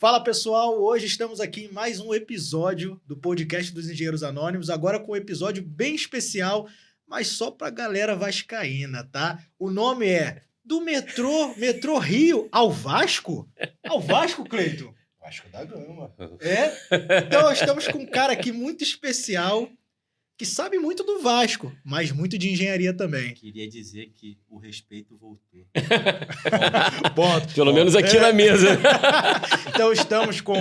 Fala pessoal, hoje estamos aqui em mais um episódio do podcast dos Engenheiros Anônimos, agora com um episódio bem especial, mas só pra galera vascaína, tá? O nome é Do Metrô Rio ao Vasco? Ao Vasco, Cleiton? Vasco da Gama. É? Então estamos com um cara aqui muito especial, que sabe muito do Vasco, mas muito de engenharia também. Queria dizer que o respeito voltou. Ponto. Pelo menos aqui na mesa. Então estamos com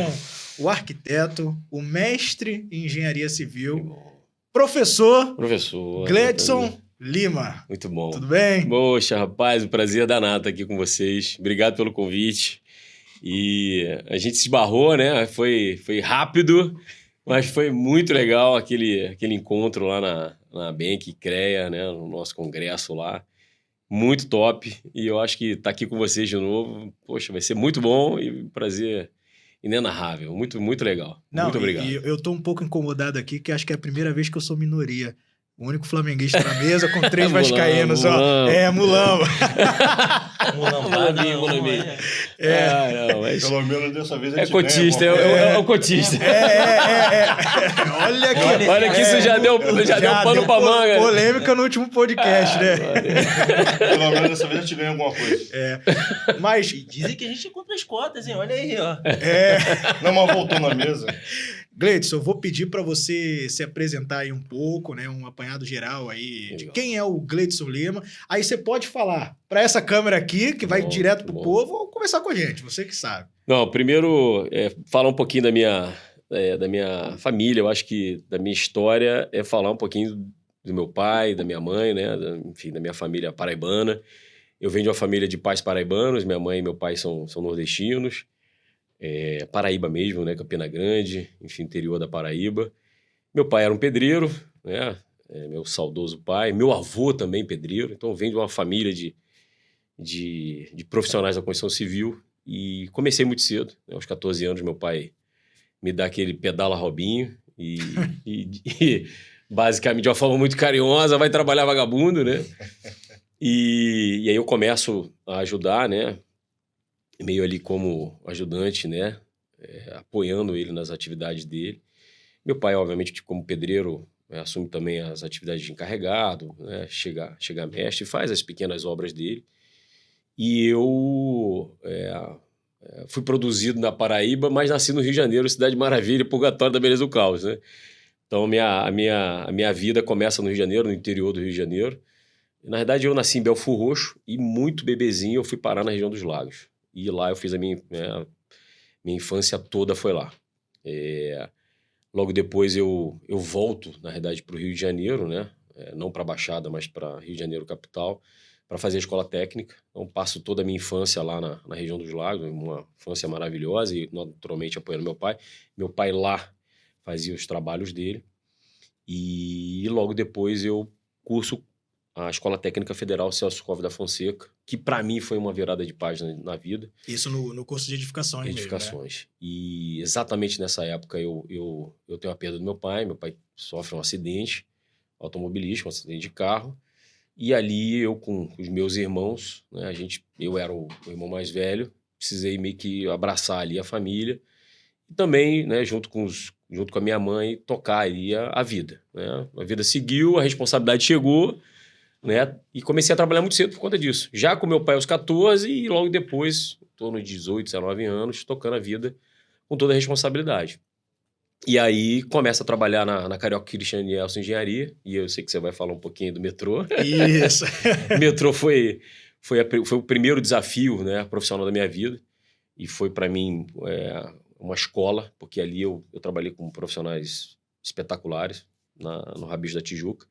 o arquiteto, o mestre em engenharia civil, professor Gledson Lima. Muito bom. Tudo bem? Poxa, rapaz, o prazer danado estar aqui com vocês. Obrigado pelo convite. E a gente se esbarrou, né? Foi rápido, mas foi muito legal aquele encontro lá na Bank CREA, né? No nosso congresso lá. Muito top. E eu acho que estar aqui com vocês de novo, poxa, vai ser muito bom e um prazer inenarrável. Muito, muito legal. Não, muito obrigado. E eu tô um pouco incomodado aqui, que acho que é a primeira vez que eu sou minoria. O único flamenguista na mesa com 3 vascaínos, ó. É, Mulamba. Mulaminho. Não, mas... Pelo menos dessa vez a É gente cotista, ganha é o cotista. Olha aqui. Olha que isso já deu pano pra manga. Polêmica no último podcast, né? Pelo menos dessa vez a gente ganha alguma coisa. Mas... E dizem que a gente é contra as cotas, hein? Olha aí, ó. Não, mas voltou na mesa. Gledson, eu vou pedir para você se apresentar aí um pouco, né? Um apanhado geral aí de quem é o Gledson Lima. Aí você pode falar para essa câmera aqui, que vai direto pro povo, ou conversar com a gente, você que sabe. Não, primeiro, falar um pouquinho da minha família. Eu acho que da minha história é falar um pouquinho do meu pai, da minha mãe, né? Enfim, da minha família paraibana. Eu venho de uma família de pais paraibanos. Minha mãe e meu pai são nordestinos. Paraíba mesmo, né? Campina Grande, enfim, interior da Paraíba. Meu pai era um pedreiro, né? Meu saudoso pai. Meu avô também pedreiro. Então, eu venho de uma família de profissionais da construção civil. E comecei muito cedo, né? Aos 14 anos, meu pai me dá aquele pedala Robinho e basicamente de uma forma muito carinhosa, vai trabalhar vagabundo, né? E aí eu começo a ajudar, né? Meio ali como ajudante, né? Apoiando ele nas atividades dele. Meu pai, obviamente, como pedreiro, assume também as atividades de encarregado, né? Chega mestre e faz as pequenas obras dele. E eu fui produzido na Paraíba, mas nasci no Rio de Janeiro, cidade maravilha, purgatório da beleza do caos, né? Então, a minha vida começa no Rio de Janeiro, no interior do Rio de Janeiro. Na verdade, eu nasci em Belford Roxo e muito bebezinho eu fui parar na região dos Lagos. E lá eu fiz a minha infância toda foi lá. Logo depois eu volto, na verdade, para o Rio de Janeiro, né? Não para a Baixada, mas para Rio de Janeiro, capital, para fazer a escola técnica. Então passo toda a minha infância lá na região dos Lagos, uma infância maravilhosa e naturalmente apoiando meu pai. Meu pai lá fazia os trabalhos dele. E logo depois eu curso a Escola Técnica Federal Celso Covas da Fonseca, que para mim foi uma virada de página na vida. Isso no curso de edificações mesmo, Edificações. Né? E exatamente nessa época eu tenho a perda do meu pai sofre um acidente automobilístico, um acidente de carro, e ali eu com os meus irmãos, né, eu era o irmão mais velho, precisei meio que abraçar ali a família, e também, né, junto com a minha mãe, tocar ali a vida. Né? A vida seguiu, a responsabilidade chegou, né? E comecei a trabalhar muito cedo por conta disso. Já com meu pai aos 14 e logo depois, em torno de 18, 19 anos, tocando a vida com toda a responsabilidade. E aí começa a trabalhar na Carioca Christian Nielsen Engenharia, e eu sei que você vai falar um pouquinho do metrô. Isso. O metrô foi o primeiro desafio, né, profissional da minha vida, e foi para mim uma escola, porque ali eu trabalhei com profissionais espetaculares no Rabicho da Tijuca.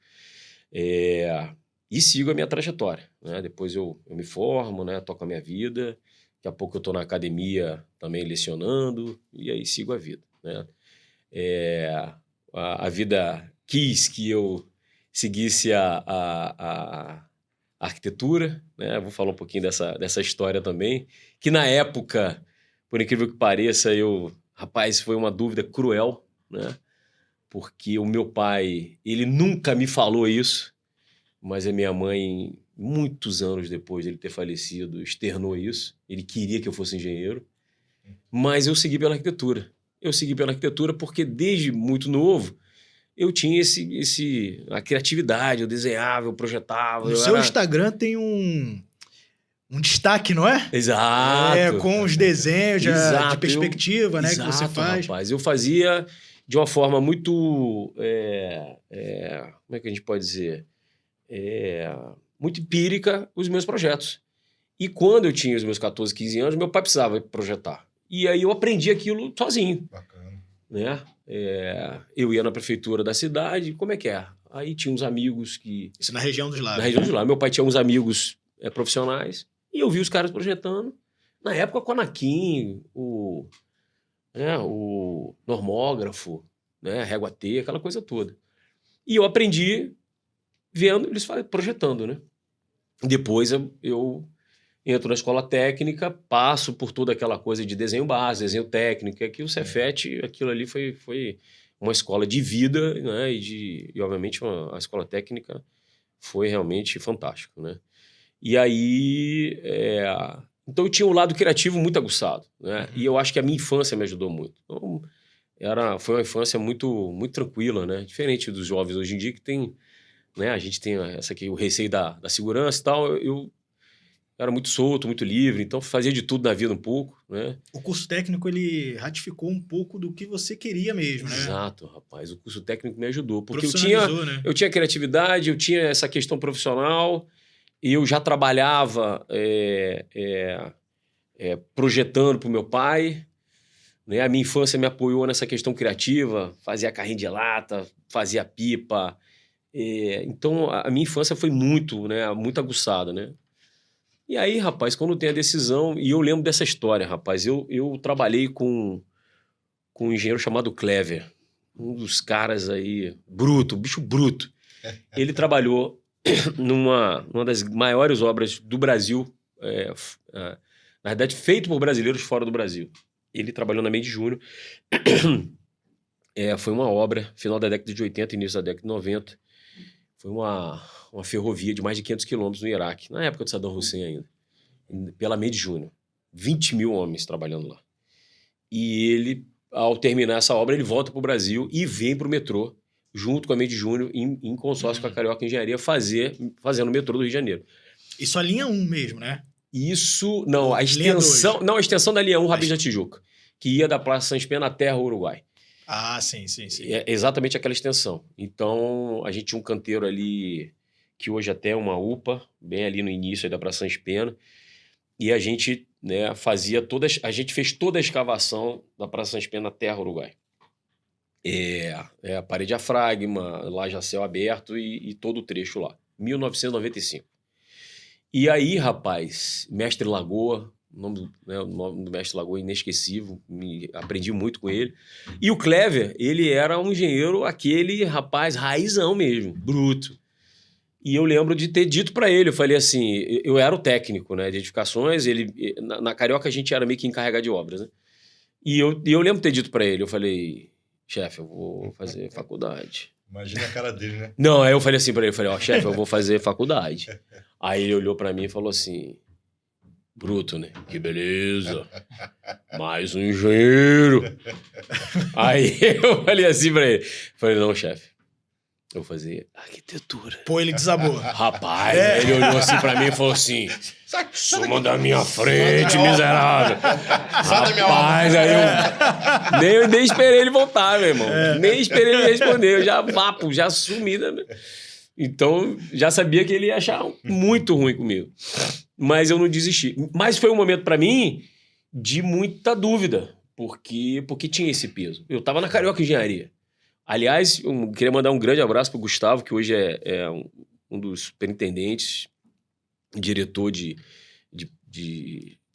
E sigo a minha trajetória, né? Depois eu me formo, né? Toco a minha vida. Daqui a pouco eu estou na academia também lecionando. E aí sigo a vida, né? A vida quis que eu seguisse a arquitetura, né? Vou falar um pouquinho dessa história também. Que na época, por incrível que pareça, rapaz, foi uma dúvida cruel, né? Porque o meu pai, ele nunca me falou isso. Mas a minha mãe, muitos anos depois de ele ter falecido, externou isso. Ele queria que eu fosse engenheiro. Mas eu segui pela arquitetura. Eu segui pela arquitetura porque desde muito novo eu tinha a criatividade, eu desenhava, eu projetava. No seu Instagram tem um destaque, não é? Exato. Com os desenhos de Exato, perspectiva, né, que você Exato, faz. Rapaz, eu fazia de uma forma muito, como é que a gente pode dizer? Muito empírica os meus projetos. E quando eu tinha os meus 14, 15 anos, meu pai precisava projetar. E aí eu aprendi aquilo sozinho. Bacana. Né? Eu ia na prefeitura da cidade, como é que é? Aí tinha uns amigos que... Isso na região dos Na lagos. região de lá. Meu pai tinha uns amigos profissionais e eu vi os caras projetando. Na época, com a Anakin, o normógrafo, né? Régua T, aquela coisa toda. E eu aprendi vendo eles projetando, né? Depois eu entro na escola técnica, passo por toda aquela coisa de desenho básico, desenho técnico, que o Cefet, aquilo ali foi uma escola de vida, né? E obviamente, a escola técnica foi realmente fantástico, né? E aí... Então, eu tinha um lado criativo muito aguçado, né? E eu acho que a minha infância me ajudou muito. Então, foi uma infância muito, muito tranquila, né? Diferente dos jovens hoje em dia que tem... Né? A gente tem o receio da segurança e tal. Eu era muito solto, muito livre, então fazia de tudo na vida um pouco, né? O curso técnico, ele ratificou um pouco do que você queria mesmo, né? Exato, rapaz. O curso técnico me ajudou, porque Né? eu tinha criatividade, eu tinha essa questão profissional, e eu já trabalhava projetando para o meu pai, né? A minha infância me apoiou nessa questão criativa, fazia carrinho de lata, fazia pipa. Então, a minha infância foi muito, né, muito aguçada, né? E aí, rapaz, quando tem a decisão... E eu lembro dessa história, rapaz. Eu trabalhei com um engenheiro chamado Clever. Um dos caras aí... Bruto, bicho bruto. Ele trabalhou numa das maiores obras do Brasil. Na verdade, feito por brasileiros fora do Brasil. Ele trabalhou na Mendes Júnior. Foi uma obra, final da década de 80, início da década de 90. Foi uma ferrovia de mais de 500 quilômetros no Iraque, na época de Saddam Hussein ainda, pela Mendes Júnior. 20 mil homens trabalhando lá. E ele, ao terminar essa obra, ele volta para o Brasil e vem para o metrô, junto com a Mendes Júnior, em consórcio com a Carioca Engenharia, fazendo o metrô do Rio de Janeiro. Isso a linha 1 mesmo, né? Isso, não, a extensão da linha 1 Rabis da Tijuca, que ia da Praça Santos Pena até o Uruguai. Ah, sim. É exatamente aquela extensão. Então, a gente tinha um canteiro ali, que hoje até é uma UPA, bem ali no início aí da Praça Santos Pena, e a gente, né, a gente fez toda a escavação da Praça Santos Pena até o Uruguai. A parede diafragma, laje a céu aberto e todo o trecho lá. 1995. E aí, rapaz, Mestre Lagoa... O nome do Mestre Lagoa é inesquecível, aprendi muito com ele. E o Clever, ele era um engenheiro, aquele rapaz raizão mesmo, bruto. E eu lembro de ter dito para ele, eu falei assim, eu era o técnico, né, de edificações, na Carioca a gente era meio que encarregado de obras, né? E eu lembro de ter dito para ele, eu falei, chefe, eu vou fazer faculdade. Imagina a cara dele, né? Não, aí eu falei assim para ele, chefe, eu vou fazer faculdade. Aí ele olhou para mim e falou assim... Bruto, né? Que beleza. Mais um engenheiro. Aí eu falei assim pra ele. Falei, não, chefe. Eu vou fazer arquitetura. Pô, ele desabou. Rapaz, ele olhou assim pra mim e falou assim... Suma da minha frente, miserável. Rapaz, aí eu... Nem esperei ele voltar, meu irmão. Nem esperei ele responder. Eu já sumi, né? Então, já sabia que ele ia achar muito ruim comigo. Mas eu não desisti. Mas foi um momento para mim de muita dúvida, porque tinha esse peso. Eu estava na Carioca Engenharia. Aliás, eu queria mandar um grande abraço para o Gustavo, que hoje é um dos superintendentes, diretor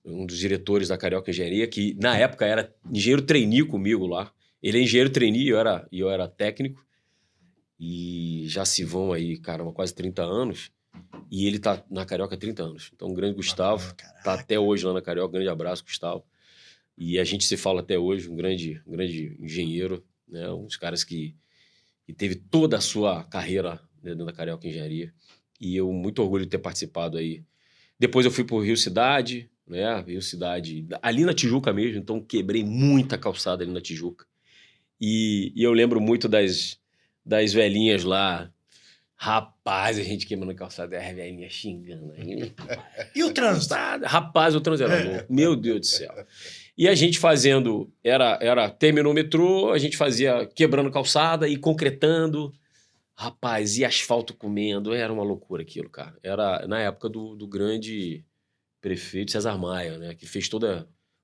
um dos diretores da Carioca Engenharia, que na época era engenheiro trainee comigo lá. Ele é engenheiro trainee e eu era técnico. E já se vão aí, caramba, quase 30 anos. E ele tá na Carioca há 30 anos. Então, um grande Gustavo. Tá até hoje lá na Carioca. Grande abraço, Gustavo. E a gente se fala até hoje. Um grande engenheiro, né? Um dos caras que teve toda a sua carreira dentro da Carioca Engenharia. E eu muito orgulho de ter participado aí. Depois eu fui pro Rio Cidade, né? Velocidade ali na Tijuca mesmo, então quebrei muita calçada ali na Tijuca. E eu lembro muito das velhinhas lá. Rapaz, a gente queimando calçada, as velhinhas xingando. E o trânsito? Rapaz, o trânsito era louco. Meu Deus do céu. E a gente fazendo, terminou o metrô, a gente fazia quebrando calçada e concretando. Rapaz, e asfalto comendo, era uma loucura aquilo, cara. Era na época do grande prefeito César Maia, né, que fez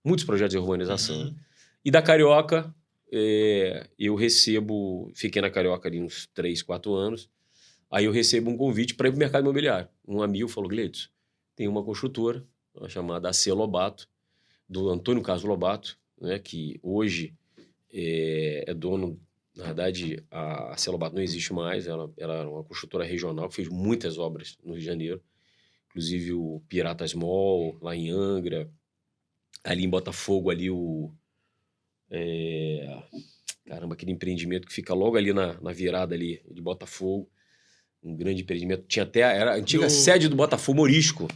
muitos projetos de urbanização. Uhum. E da Carioca, eu fiquei na Carioca ali uns 3, 4 anos, aí eu recebo um convite para ir para o mercado imobiliário. Um amigo falou, Gleitos, tem uma construtora chamada AC Lobato, do Antônio Carlos Lobato, né, que hoje é dono, na verdade, a AC Lobato não existe mais, ela era uma construtora regional que fez muitas obras no Rio de Janeiro, inclusive o Piratas Mall, lá em Angra, ali em Botafogo, ali caramba, aquele empreendimento que fica logo ali na virada ali de Botafogo, um grande empreendimento, tinha até, era a antiga sede do Botafogo, Morisco.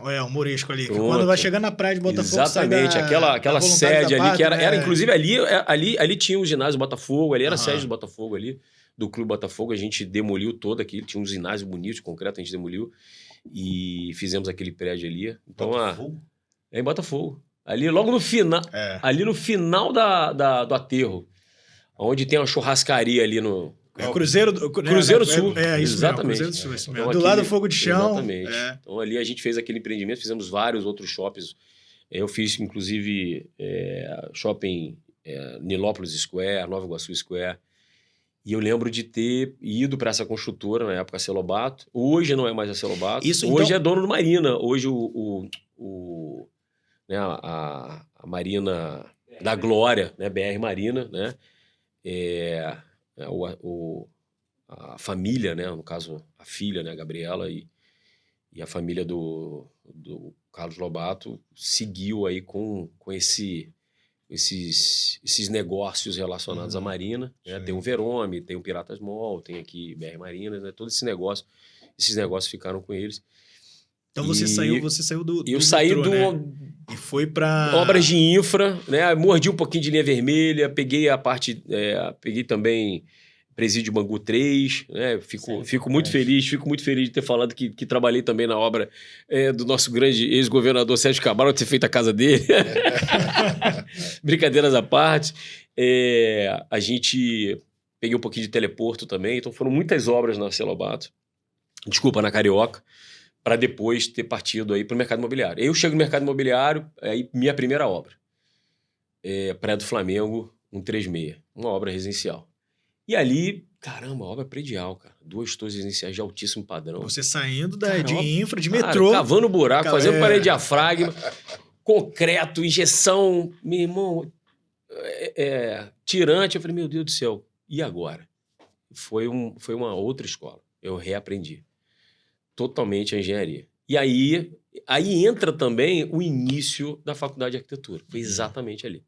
O Morisco ali. Pronto. Quando vai chegando na praia de Botafogo, exatamente, sai aquela sede ali, que era né? inclusive ali tinha o ginásio Botafogo, ali era a sede do Botafogo ali, do Clube Botafogo, a gente demoliu todo aqui, tinha um ginásio bonito, de concreto, a gente demoliu e fizemos aquele prédio ali. Então, Botafogo? É em Botafogo. Ali logo no final, ali no final do aterro, onde tem uma churrascaria ali no... Cruzeiro Sul. Isso exatamente. Mesmo, Cruzeiro Sul, isso mesmo. Então, do lado do Fogo de Chão. Exatamente. Então ali a gente fez aquele empreendimento, fizemos vários outros shoppings. Eu fiz, inclusive, shopping Nilópolis Square, Nova Iguaçu Square. E eu lembro de ter ido para essa construtora, na época, a Celobato. Hoje não é mais a Celobato. Hoje é dono do Marina. Hoje a Marina da Glória, né? BR Marina, né? A família, né? No caso, a filha, né? A Gabriela e a família do Carlos Lobato seguiu aí com esses negócios relacionados à Marina, né? Tem o Verome, tem o Piratas Mall, tem aqui BR Marina, né? Todo esses negócios ficaram com eles. Então você saiu do eu saí metrô, né? E foi para obras de infra, né? Mordi um pouquinho de linha vermelha, peguei a parte, peguei também Presídio Bangu 3, né? Fico muito feliz de ter falado que trabalhei também na obra do nosso grande ex-governador Sérgio Cabral, de ter feito a casa dele. Brincadeiras à parte. A gente peguei um pouquinho de teleporto também, então foram muitas obras na Celobato, na Carioca, para depois ter partido aí para o mercado imobiliário. Eu chego no mercado imobiliário, aí minha primeira obra, Praia do Flamengo 136, uma obra residencial. E ali, caramba, obra predial, cara. 2 torres residenciais de altíssimo padrão. Você saindo de infra, de metrô. Cavando buraco, fazendo parede de diafragma, concreto, injeção, meu irmão, tirante. Eu falei, meu Deus do céu, e agora? Foi uma outra escola. Eu reaprendi totalmente a engenharia. E aí entra também o início da faculdade de arquitetura. Foi exatamente ali.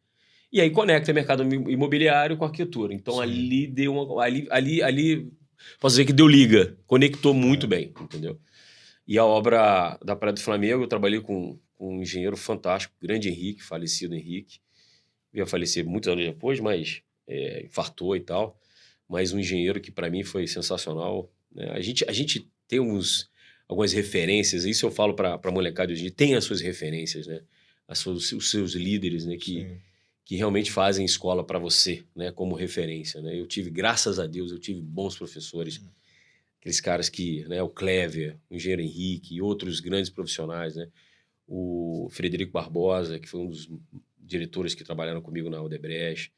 E aí conecta o mercado imobiliário com a arquitetura. Então, sim, ali deu ali posso dizer que deu liga. Conectou muito bem, entendeu? E a obra da Praia do Flamengo, eu trabalhei com um engenheiro fantástico, grande Henrique, falecido Henrique. Veio a falecer muitos anos depois, mas infartou e tal. Mas um engenheiro que, para mim, foi sensacional. Né? A gente tem algumas referências, isso eu falo para a molecada hoje, tem as suas referências, né? Os seus líderes, né? Que realmente fazem escola para você, né? Como referência, né? Graças a Deus, eu tive bons professores, aqueles caras que, né? O Clever, o engenheiro Henrique e outros grandes profissionais, né? O Frederico Barbosa, que foi um dos diretores que trabalharam comigo na Odebrecht,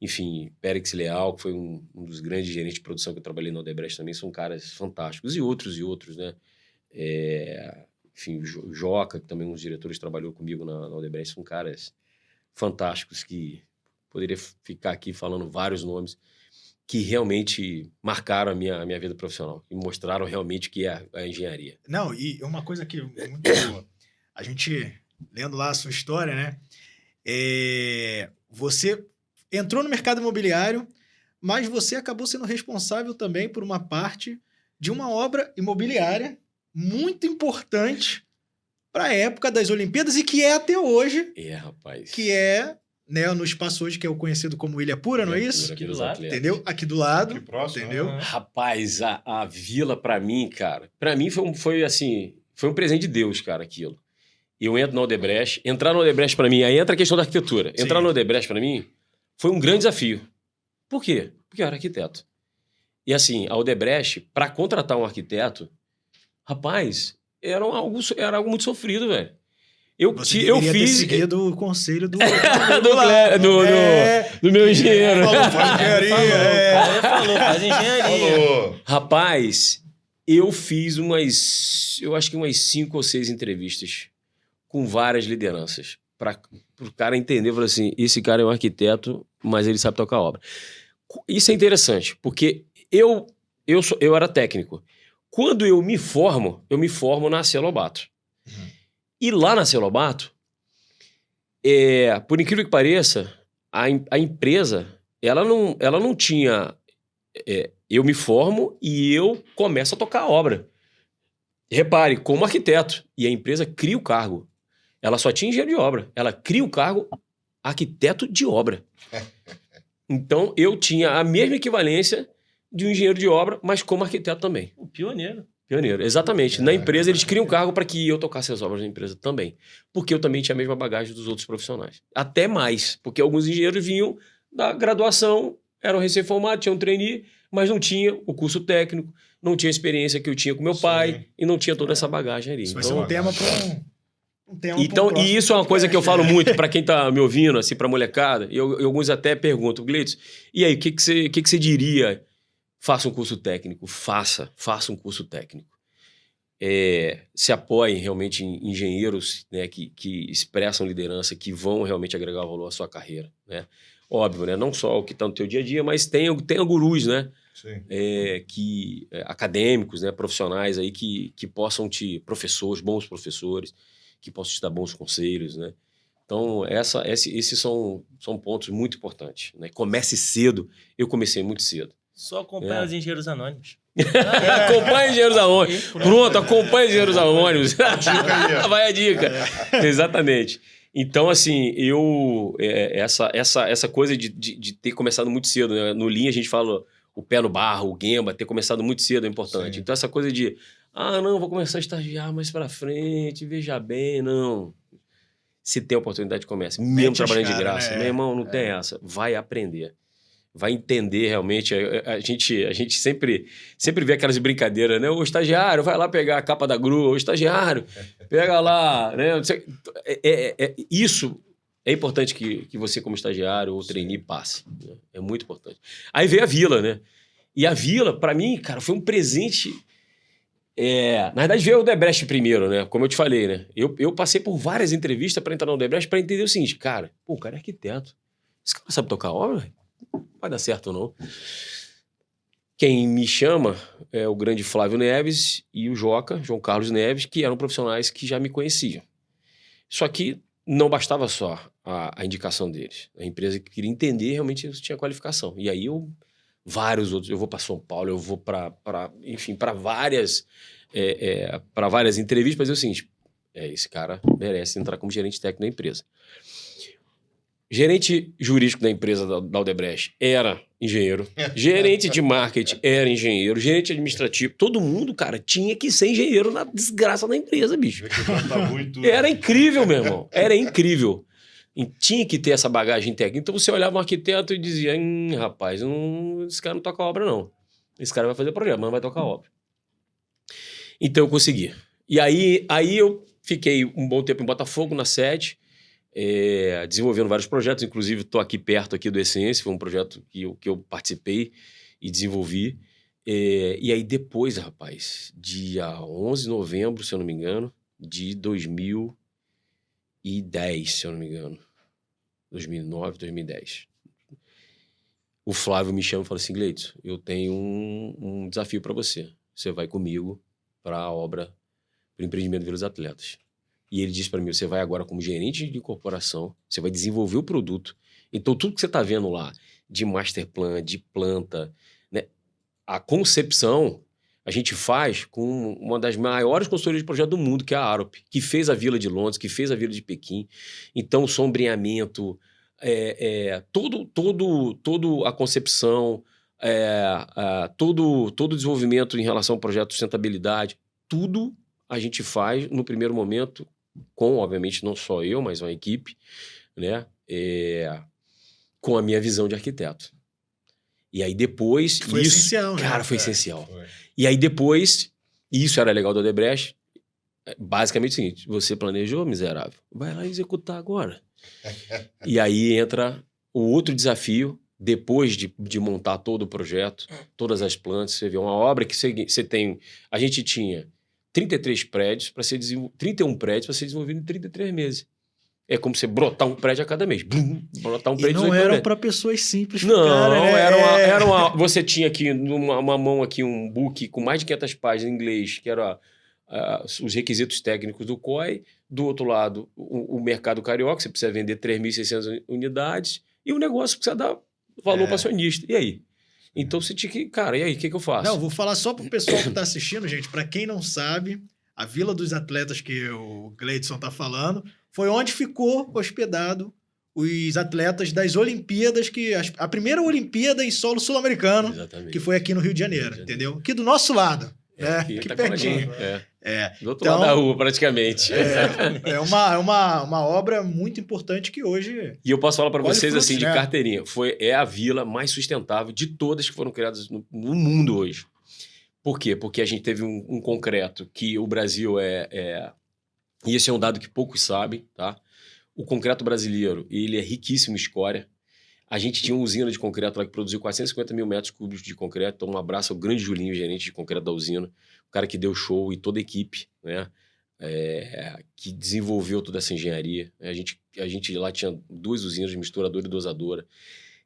enfim, Périx Leal, que foi um dos grandes gerentes de produção que eu trabalhei na Odebrecht também, são caras fantásticos, e outros, né? Enfim, o Joca, que também um dos diretores trabalhou comigo na Odebrecht, são caras fantásticos que poderia ficar aqui falando vários nomes que realmente marcaram a minha vida profissional e mostraram realmente o que é a engenharia. Não, e uma coisa que é muito boa, a gente, lendo lá a sua história, né? Você entrou no mercado imobiliário, mas você acabou sendo responsável também por uma parte de uma obra imobiliária muito importante para a época das Olimpíadas e que é até hoje, Rapaz. que é, né, no espaço hoje que é o conhecido como Ilha Pura, não é isso? Aqui do lado. Entendeu? Aqui do lado, Que próximo, entendeu? né? Rapaz, a vila pra mim, cara, pra mim foi um presente de Deus, cara, aquilo. Eu entro no Odebrecht, entrar no Odebrecht pra mim, aí entra a questão da arquitetura. Sim. Entrar no Odebrecht pra mim foi um grande desafio. Por quê? Porque eu era arquiteto. E assim, a Odebrecht, pra contratar um arquiteto, rapaz, era algo muito sofrido, velho. Eu deveria ter fiz seguido o conselho do... do meu engenheiro. Faz engenharia, Ele falou, faz engenharia. Falou. Rapaz, eu fiz eu acho que umas 5 ou 6 entrevistas com várias lideranças para o cara entender, falar assim, esse cara é um arquiteto, mas ele sabe tocar obra. Isso é interessante, porque eu era técnico. Quando eu me formo na Celobato. E lá na Celobato, por incrível que pareça, a empresa, ela não tinha... eu me formo e eu começo a tocar a obra. Repare, como arquiteto. E a empresa cria o cargo. Ela só tinha engenheiro de obra. Ela cria o cargo arquiteto de obra. Então, eu tinha a mesma equivalência de um engenheiro de obra, mas como arquiteto também. O pioneiro. Pioneiro, exatamente. Na empresa, eles criam um cargo para que eu tocasse as obras da empresa também. Porque eu também tinha a mesma bagagem dos outros profissionais. Até mais, porque alguns engenheiros vinham da graduação, eram recém-formados, tinham trainee, mas não tinha o curso técnico, não tinha a experiência que eu tinha com meu pai e não tinha toda essa bagagem ali. Isso vai ser um tema para um tema Então, pra um e isso é uma coisa que eu falo podcast, muito para quem tá me ouvindo, assim, pra molecada, e alguns até perguntam, Gleitson, e aí, o que você diria? Faça um curso técnico, faça um curso técnico. Se apoiem realmente em engenheiros, né, que expressam liderança, que vão realmente agregar valor à sua carreira, né? Óbvio, né? Não só o que está no teu dia a dia, mas tenha gurus, né? Sim. Acadêmicos, né? Profissionais aí que possam professores, bons professores, que possam te dar bons conselhos, né? Então, esses são pontos muito importantes, né? Comece cedo. Eu comecei muito cedo. Só acompanha os engenheiros anônimos. Acompanhe Engenheiros Anônimos. Pronto, acompanhe Engenheiros Anônimos. Dica aí, ó. Vai a dica. Exatamente. Então, assim, essa coisa de ter começado muito cedo, né? No Lean a gente fala o pé no barro, o Gemba, ter começado muito cedo é importante. Sim. Então, essa coisa de, não, vou começar a estagiar mais pra frente, veja bem, não. Se tem oportunidade, comece. Mesmo trabalhando de graça. Né? Meu irmão, não tem essa. Vai aprender. Vai entender realmente. A gente sempre vê aquelas brincadeiras, né? O estagiário vai lá pegar a capa da grua, o estagiário pega lá, né? Isso é importante que você, como estagiário ou trainee, passe. Né? É muito importante. Aí veio a Vila, né? E a Vila, para mim, cara, foi um presente. Na verdade, veio o Odebrecht primeiro, né? Como eu te falei, né? Eu passei por várias entrevistas para entrar no Odebrecht para entender o seguinte, cara, o cara é arquiteto. Esse cara sabe tocar obra, velho? Vai dar certo ou não. Quem me chama é o grande Flávio Neves e o João Carlos Neves, que eram profissionais que já me conheciam. Só que não bastava só a indicação deles. A empresa queria entender realmente se tinha qualificação. E aí vários outros, eu vou para São Paulo, eu vou para várias entrevistas, mas é o seguinte, esse cara merece entrar como gerente técnico da empresa. Gerente jurídico da empresa da Odebrecht era engenheiro. Gerente de marketing era engenheiro. Gerente administrativo. Todo mundo, cara, tinha que ser engenheiro na desgraça da empresa, bicho. Era incrível, meu irmão. Era incrível. E tinha que ter essa bagagem técnica. Então você olhava um arquiteto e dizia, rapaz, esse cara não toca obra, não. Esse cara vai fazer projeto, mas não vai tocar obra. Então eu consegui. E aí eu fiquei um bom tempo em Botafogo, na sede, desenvolvendo vários projetos, inclusive estou aqui perto aqui do Essence, foi um projeto que eu participei e desenvolvi. E aí depois, rapaz, dia 11 de novembro, se eu não me engano, de 2010, se eu não me engano, 2009, 2010, o Flávio me chama e fala assim, Gleitson, eu tenho um desafio para você. Você vai comigo para a obra, para o empreendimento Vila dos Atletas. E ele disse para mim, você vai agora como gerente de corporação, você vai desenvolver o produto. Então, tudo que você está vendo lá, de master plan, de planta, né, a concepção, a gente faz com uma das maiores consultorias de projeto do mundo, que é a Arup, que fez a Vila de Londres, que fez a Vila de Pequim. Então, sombreamento, todo a concepção, todo o desenvolvimento em relação ao projeto de sustentabilidade, tudo a gente faz no primeiro momento com, obviamente, não só eu, mas uma equipe, né? Com a minha visão de arquiteto. E aí depois... Foi essencial, né? Cara, foi essencial. Foi. E aí depois, e isso era legal do Odebrecht, basicamente é o seguinte, você planejou, miserável? Vai lá executar agora. E aí entra o outro desafio, depois de montar todo o projeto, todas as plantas, você vê uma obra que você tem... A gente tinha 33 prédios para ser 31 prédios para ser desenvolvido em 33 meses. É como você brotar um prédio a cada mês. Blum, brotar um prédio E não eram para pessoas simples. Não, cara, era uma... Você tinha aqui uma mão aqui um book com mais de 500 páginas em inglês, que era os requisitos técnicos do COI. Do outro lado, o mercado carioca, você precisa vender 3.600 unidades e o negócio precisa dar valor para acionista. E aí? Então você tinha que... Cara, e aí? O que eu faço? Não, vou falar só pro pessoal que tá assistindo, gente. Para quem não sabe, a Vila dos Atletas que o Gleidson tá falando foi onde ficou hospedado os atletas das Olimpíadas, a primeira Olimpíada em solo sul-americano, Exatamente. que foi aqui no Rio de Janeiro, entendeu? Aqui do nosso lado. Aqui que tá pertinho. Do outro lado da rua, praticamente. É uma obra muito importante que hoje... E eu posso falar para Olha vocês, frutos, assim, de né? carteirinha, é a vila mais sustentável de todas que foram criadas no mundo hoje. Por quê? Porque a gente teve um concreto que o Brasil e esse é um dado que poucos sabem, tá? O concreto brasileiro, ele é riquíssimo em escória. A gente tinha uma usina de concreto lá que produziu 450 mil metros cúbicos de concreto. Então, um abraço ao grande Julinho, gerente de concreto da usina. O cara que deu show e toda a equipe, né? Que desenvolveu toda essa engenharia. A gente lá tinha 2 usinas, misturadora e dosadora,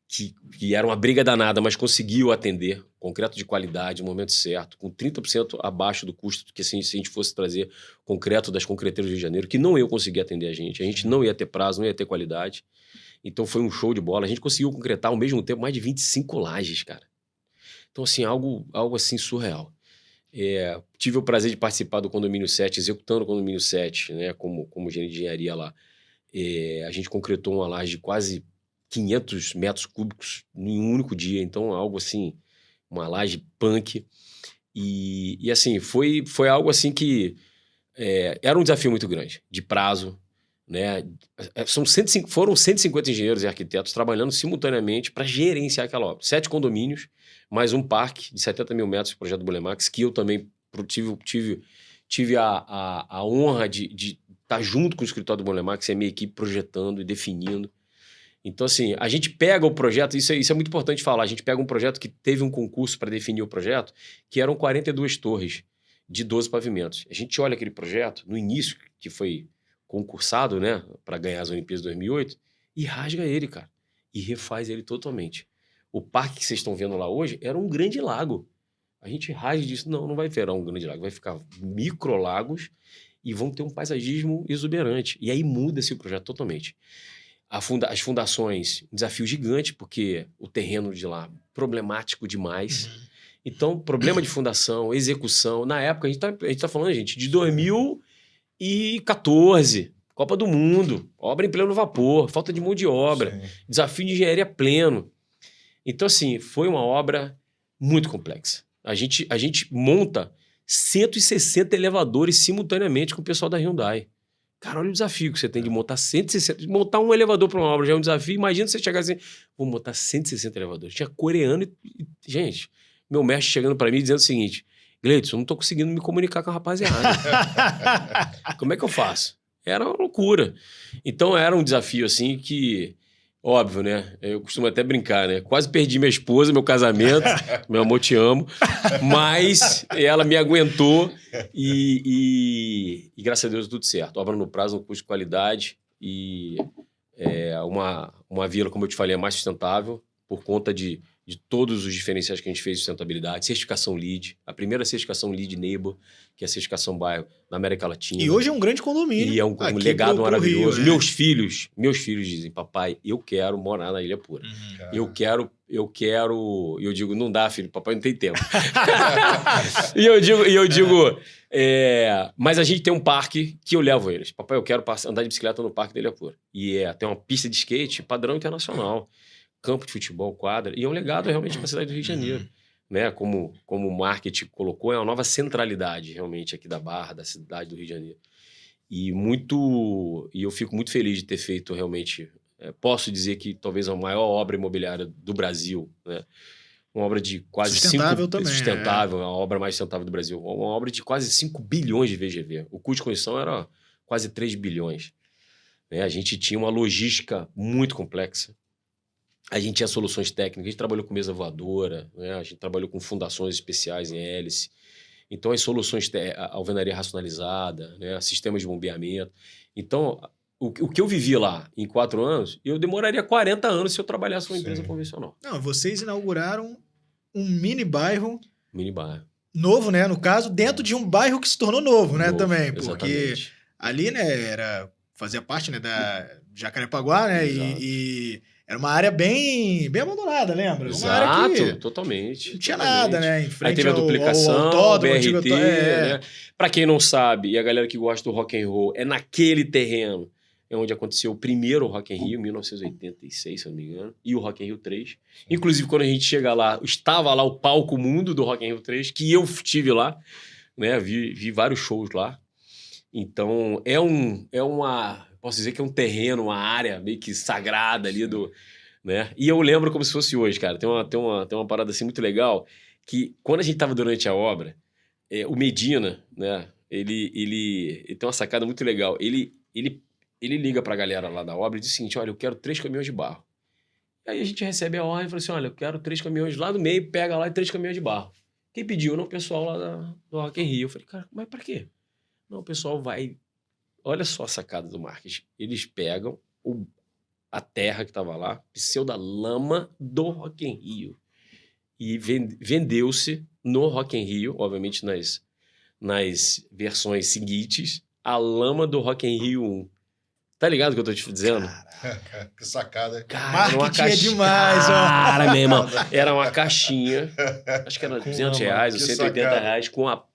que era uma briga danada, mas conseguiu atender. Concreto de qualidade, no momento certo, com 30% abaixo do custo do que se a gente fosse trazer concreto das concreteiras do Rio de Janeiro, que não ia conseguir atender a gente não ia ter prazo, não ia ter qualidade. Então foi um show de bola. A gente conseguiu concretar ao mesmo tempo mais de 25 lajes, cara. Então, assim, algo assim surreal. Tive o prazer de participar do Condomínio 7, executando o Condomínio 7, né, como gerente de engenharia lá. A gente concretou uma laje de quase 500 metros cúbicos em um único dia. Então, algo assim, uma laje punk. E assim, foi algo assim que era um desafio muito grande, de prazo, né? Foram 150 engenheiros e arquitetos trabalhando simultaneamente para gerenciar aquela obra. 7 condomínios, mais um parque de 70 mil metros do projeto Bulemax, que eu também tive a honra de estar junto com o escritório do Bulemax e a minha equipe projetando e definindo. Então, assim, a gente pega o projeto, isso é muito importante falar, a gente pega um projeto que teve um concurso para definir o projeto, que eram 42 torres de 12 pavimentos. A gente olha aquele projeto, no início, que foi concursado, né, para ganhar as Olimpíadas de 2008, e rasga ele, cara, e refaz ele totalmente. O parque que vocês estão vendo lá hoje era um grande lago. A gente rasga e diz, não vai virar um grande lago, vai ficar microlagos e vão ter um paisagismo exuberante. E aí muda-se o projeto totalmente. As fundações, um desafio gigante, porque o terreno de lá, problemático demais. Então, problema de fundação, execução. Na época, a gente tá falando, gente, de 2014, Copa do Mundo, obra em pleno vapor, falta de mão de obra, Sim. desafio de engenharia pleno. Então, assim, foi uma obra muito complexa. A gente monta 160 elevadores simultaneamente com o pessoal da Hyundai. Cara, olha o desafio que você tem de montar 160... Montar um elevador para uma obra já é um desafio. Imagina você chegar assim, vou montar 160 elevadores. Tinha coreano e... Gente, meu mestre chegando para mim dizendo o seguinte, Gleidson, eu não tô conseguindo me comunicar com a rapaziada. Como é que eu faço? Era uma loucura. Então, era um desafio, assim, que... Óbvio, né? Eu costumo até brincar, né? Quase perdi minha esposa, meu casamento. Meu amor, te amo. Mas ela me aguentou e graças a Deus tudo certo. Obra no prazo, no custo de qualidade e uma vila, como eu te falei, é mais sustentável por conta de todos os diferenciais que a gente fez de sustentabilidade, certificação LEED, a primeira certificação LEED Neighbor, que é a certificação bairro na América Latina. E hoje é um grande condomínio. E é um aqui legado pro maravilhoso. Rio, Meus filhos dizem, papai, eu quero morar na Ilha Pura. Eu quero, e eu digo, não dá, filho, papai não tem tempo. e eu digo, mas a gente tem um parque que eu levo eles. Papai, eu quero andar de bicicleta no parque da Ilha Pura. E tem uma pista de skate padrão internacional. Campo de futebol, quadra. E é um legado realmente para a cidade do Rio de Janeiro. Né? Como o marketing colocou, é uma nova centralidade realmente aqui da Barra, da cidade do Rio de Janeiro. E eu fico muito feliz de ter feito realmente... posso dizer que talvez a maior obra imobiliária do Brasil, né? Uma obra de quase sustentável também, sustentável, a obra mais sustentável do Brasil. Uma obra de quase 5 bilhões de VGV. O custo de construção era quase 3 bilhões. Né? A gente tinha uma logística muito complexa. A gente tinha soluções técnicas, a gente trabalhou com mesa voadora, né? A gente trabalhou com fundações especiais em hélice. Então, as soluções, alvenaria racionalizada, né? Sistemas de bombeamento. Então, o que eu vivi lá em 4 anos, eu demoraria 40 anos se eu trabalhasse numa empresa convencional. Não, vocês inauguraram um mini bairro. Mini bairro. Novo, né? No caso, dentro de um bairro que se tornou novo, né? Também. Porque exatamente. ali, né, fazia parte, né, da Jacarepaguá, né? E era uma área bem abandonada, lembra? Uma área que totalmente. não tinha nada, né? Em frente aí teve a duplicação, ao autódromo, BRT, né? Pra quem não sabe, e a galera que gosta do rock and roll, é naquele terreno onde aconteceu o primeiro Rock in Rio, em 1986, se eu não me engano, e o Rock in Rio 3. Inclusive, quando a gente chega lá, estava lá o palco mundo do Rock in Rio 3, que eu estive lá, né? Vi vários shows lá. Então, posso dizer que é um terreno, uma área meio que sagrada ali do... Né? E eu lembro como se fosse hoje, cara. Tem uma parada assim muito legal, que quando a gente estava durante a obra, o Medina, né? Ele tem uma sacada muito legal. Ele liga pra galera lá da obra e diz o seguinte, olha, eu quero 3 caminhões de barro. E aí a gente recebe a ordem e fala assim, olha, eu quero 3 caminhões lá do meio, pega lá e 3 caminhões de barro. Quem pediu? Não, o pessoal lá do Rock in Rio. Eu falei, cara, mas pra quê? Não, o pessoal vai... Olha só a sacada do marketing. Eles pegam a terra que estava lá, pseudo lama do Rock in Rio. E vendeu-se no Rock in Rio, obviamente nas versões seguintes, a lama do Rock in Rio 1. Tá ligado o que eu tô te dizendo? Que sacada. Cara, marketing é demais, ó. Cara, meu irmão. Era uma caixinha, acho que era R$200 ou R$180, com a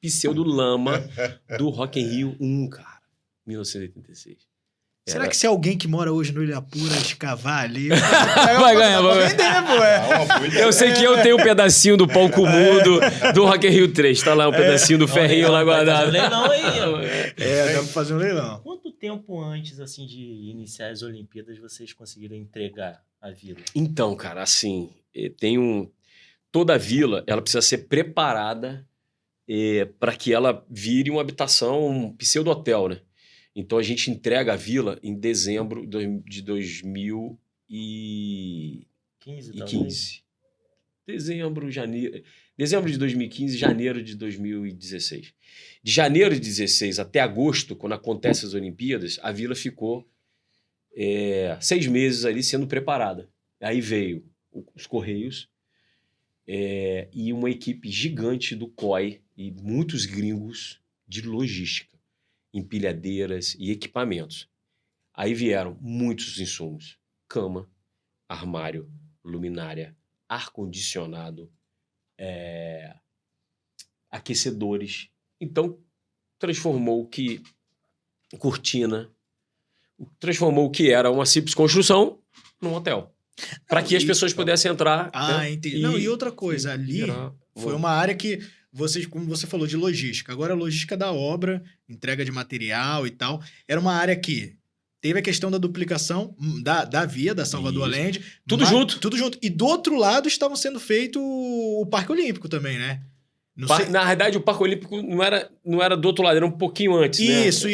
pseudo-lama do Rock in Rio 1, cara. 1986. Será que se alguém que mora hoje no Ilha Pura escavar ali... vai ganhar, vai vender, eu sei que eu tenho um pedacinho do palco mudo do Rock in Rio 3. Tá lá um pedacinho do ferrinho lá guardado. Leilão aí. Dá pra fazer um leilão. Quanto tempo antes, assim, de iniciar as Olimpíadas, vocês conseguiram entregar a vila? Então, cara, assim, toda a vila, ela precisa ser preparada para que ela vire uma habitação, um pseudo-hotel, né? Então, a gente entrega a vila em dezembro de 2015. Dezembro de 2015, janeiro de 2016. De janeiro de 2016 até agosto, quando acontecem as Olimpíadas, a vila ficou 6 meses ali sendo preparada. Aí veio os Correios e uma equipe gigante do COI e muitos gringos de logística, empilhadeiras e equipamentos. Aí vieram muitos insumos. Cama, armário, luminária, ar-condicionado, aquecedores. Então, transformou o que era uma simples construção num hotel. Para que as pessoas pudessem entrar. Entendi. E outra coisa, ali foi uma área que vocês, como você falou, de logística. Agora, a logística da obra, entrega de material e tal, era uma área que teve a questão da duplicação da via, da Salvador Land. Tudo junto. Tudo junto. E do outro lado estavam sendo feito o Parque Olímpico também, né? Na verdade, o Parque Olímpico não era do outro lado, era um pouquinho antes, né? Isso.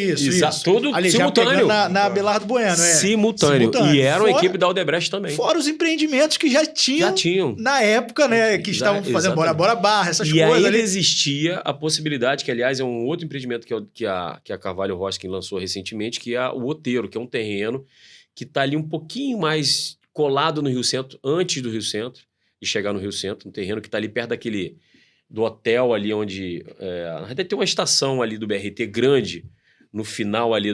Tudo ali, simultâneo. Na Abelardo Bueno, Simultâneo. E era uma equipe da Aldebrecht também. Fora os empreendimentos que já tinham. Na época, né? Que estavam fazendo Bora Barra, essas coisas. E aí ali. existia a possibilidade, que aliás é um outro empreendimento que a Carvalho Hosking lançou recentemente, que é o Outeiro, que é um terreno que está ali um pouquinho mais colado no Rio Centro, antes do Rio Centro, de chegar no Rio Centro, um terreno que está ali perto do hotel ali onde... na verdade tem uma estação ali do BRT grande, no final ali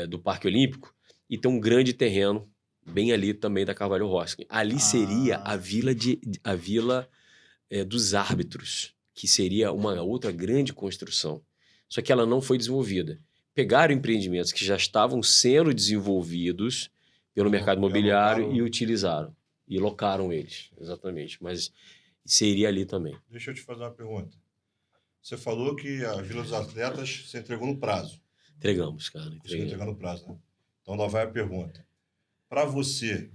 do Parque Olímpico, e tem um grande terreno bem ali também da Carvalho Hosking. Ali seria a vila dos árbitros, que seria uma outra grande construção. Só que ela não foi desenvolvida. Pegaram empreendimentos que já estavam sendo desenvolvidos pelo mercado imobiliário e utilizaram. E locaram eles, exatamente. Mas seria ali também. Deixa eu te fazer uma pergunta. Você falou que a Vila dos Atletas você entregou no prazo. Entregamos, cara. Conseguiu entregar no prazo, né? Então lá vai a pergunta. Para você,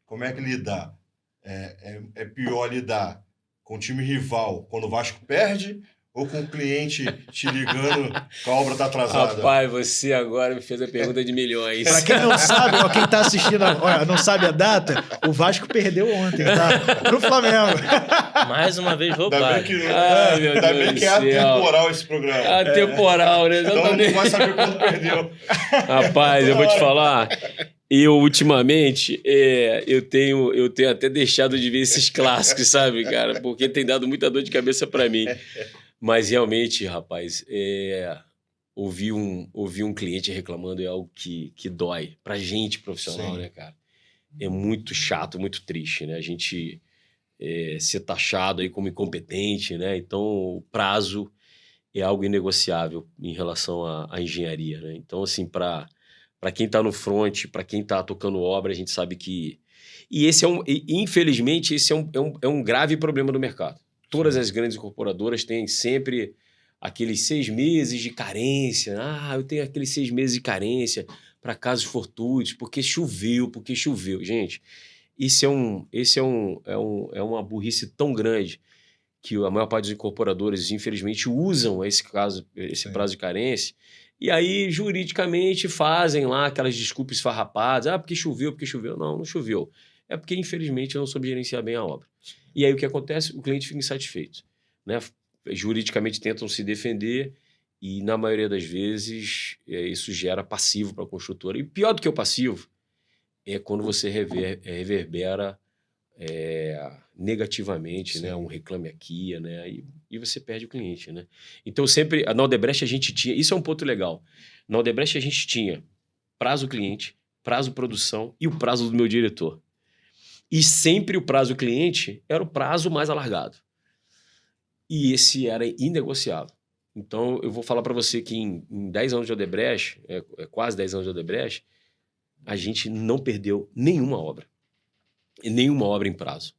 como é que lidar? É pior lidar com o time rival quando o Vasco perde ou com o cliente te ligando que a obra está atrasada? Rapaz, você agora me fez a pergunta de milhões. Pra quem não sabe, ó, quem tá assistindo, olha, não sabe a data, o Vasco perdeu ontem, tá? Pro Flamengo. Mais uma vez Ainda roubado. Ainda bem que é atemporal esse programa. Atemporal, né? Então não vai saber quando perdeu. Rapaz, eu vou te falar... Eu, ultimamente, eu tenho até deixado de ver esses clássicos, sabe, cara? Porque tem dado muita dor de cabeça pra mim. Mas, realmente, rapaz, ouvir um cliente reclamando é algo que dói. Pra gente, profissional, Sim. né, cara? É muito chato, muito triste, né? A gente ser taxado aí como incompetente, né? Então, o prazo é algo inegociável em relação à engenharia, né? Então, assim, para quem está no front, para quem está tocando obra, a gente sabe que... E infelizmente, esse é um grave problema do mercado. Todas as grandes incorporadoras têm sempre aqueles 6 meses de carência. Eu tenho aqueles 6 meses de carência para casos fortuitos, porque choveu. Gente, é uma burrice tão grande que a maior parte dos incorporadores, infelizmente, usam esse prazo de carência. E aí, juridicamente, fazem lá aquelas desculpas esfarrapadas. Porque choveu. Não choveu. É porque, infelizmente, eu não soube gerenciar bem a obra. E aí, o que acontece? O cliente fica insatisfeito, né? Juridicamente, tentam se defender e, na maioria das vezes, isso gera passivo para a construtora. E pior do que o passivo é quando você reverbera negativamente, né? Um reclame aqui, né? E você perde o cliente, né? Então, sempre... Na Odebrecht, a gente tinha... Isso é um ponto legal. Na Odebrecht, a gente tinha prazo cliente, prazo produção e o prazo do meu diretor. E sempre o prazo cliente era o prazo mais alargado. E esse era inegociável. Então, eu vou falar para você que em 10 anos de Odebrecht, quase 10 anos de Odebrecht, a gente não perdeu nenhuma obra. E nenhuma obra em prazo.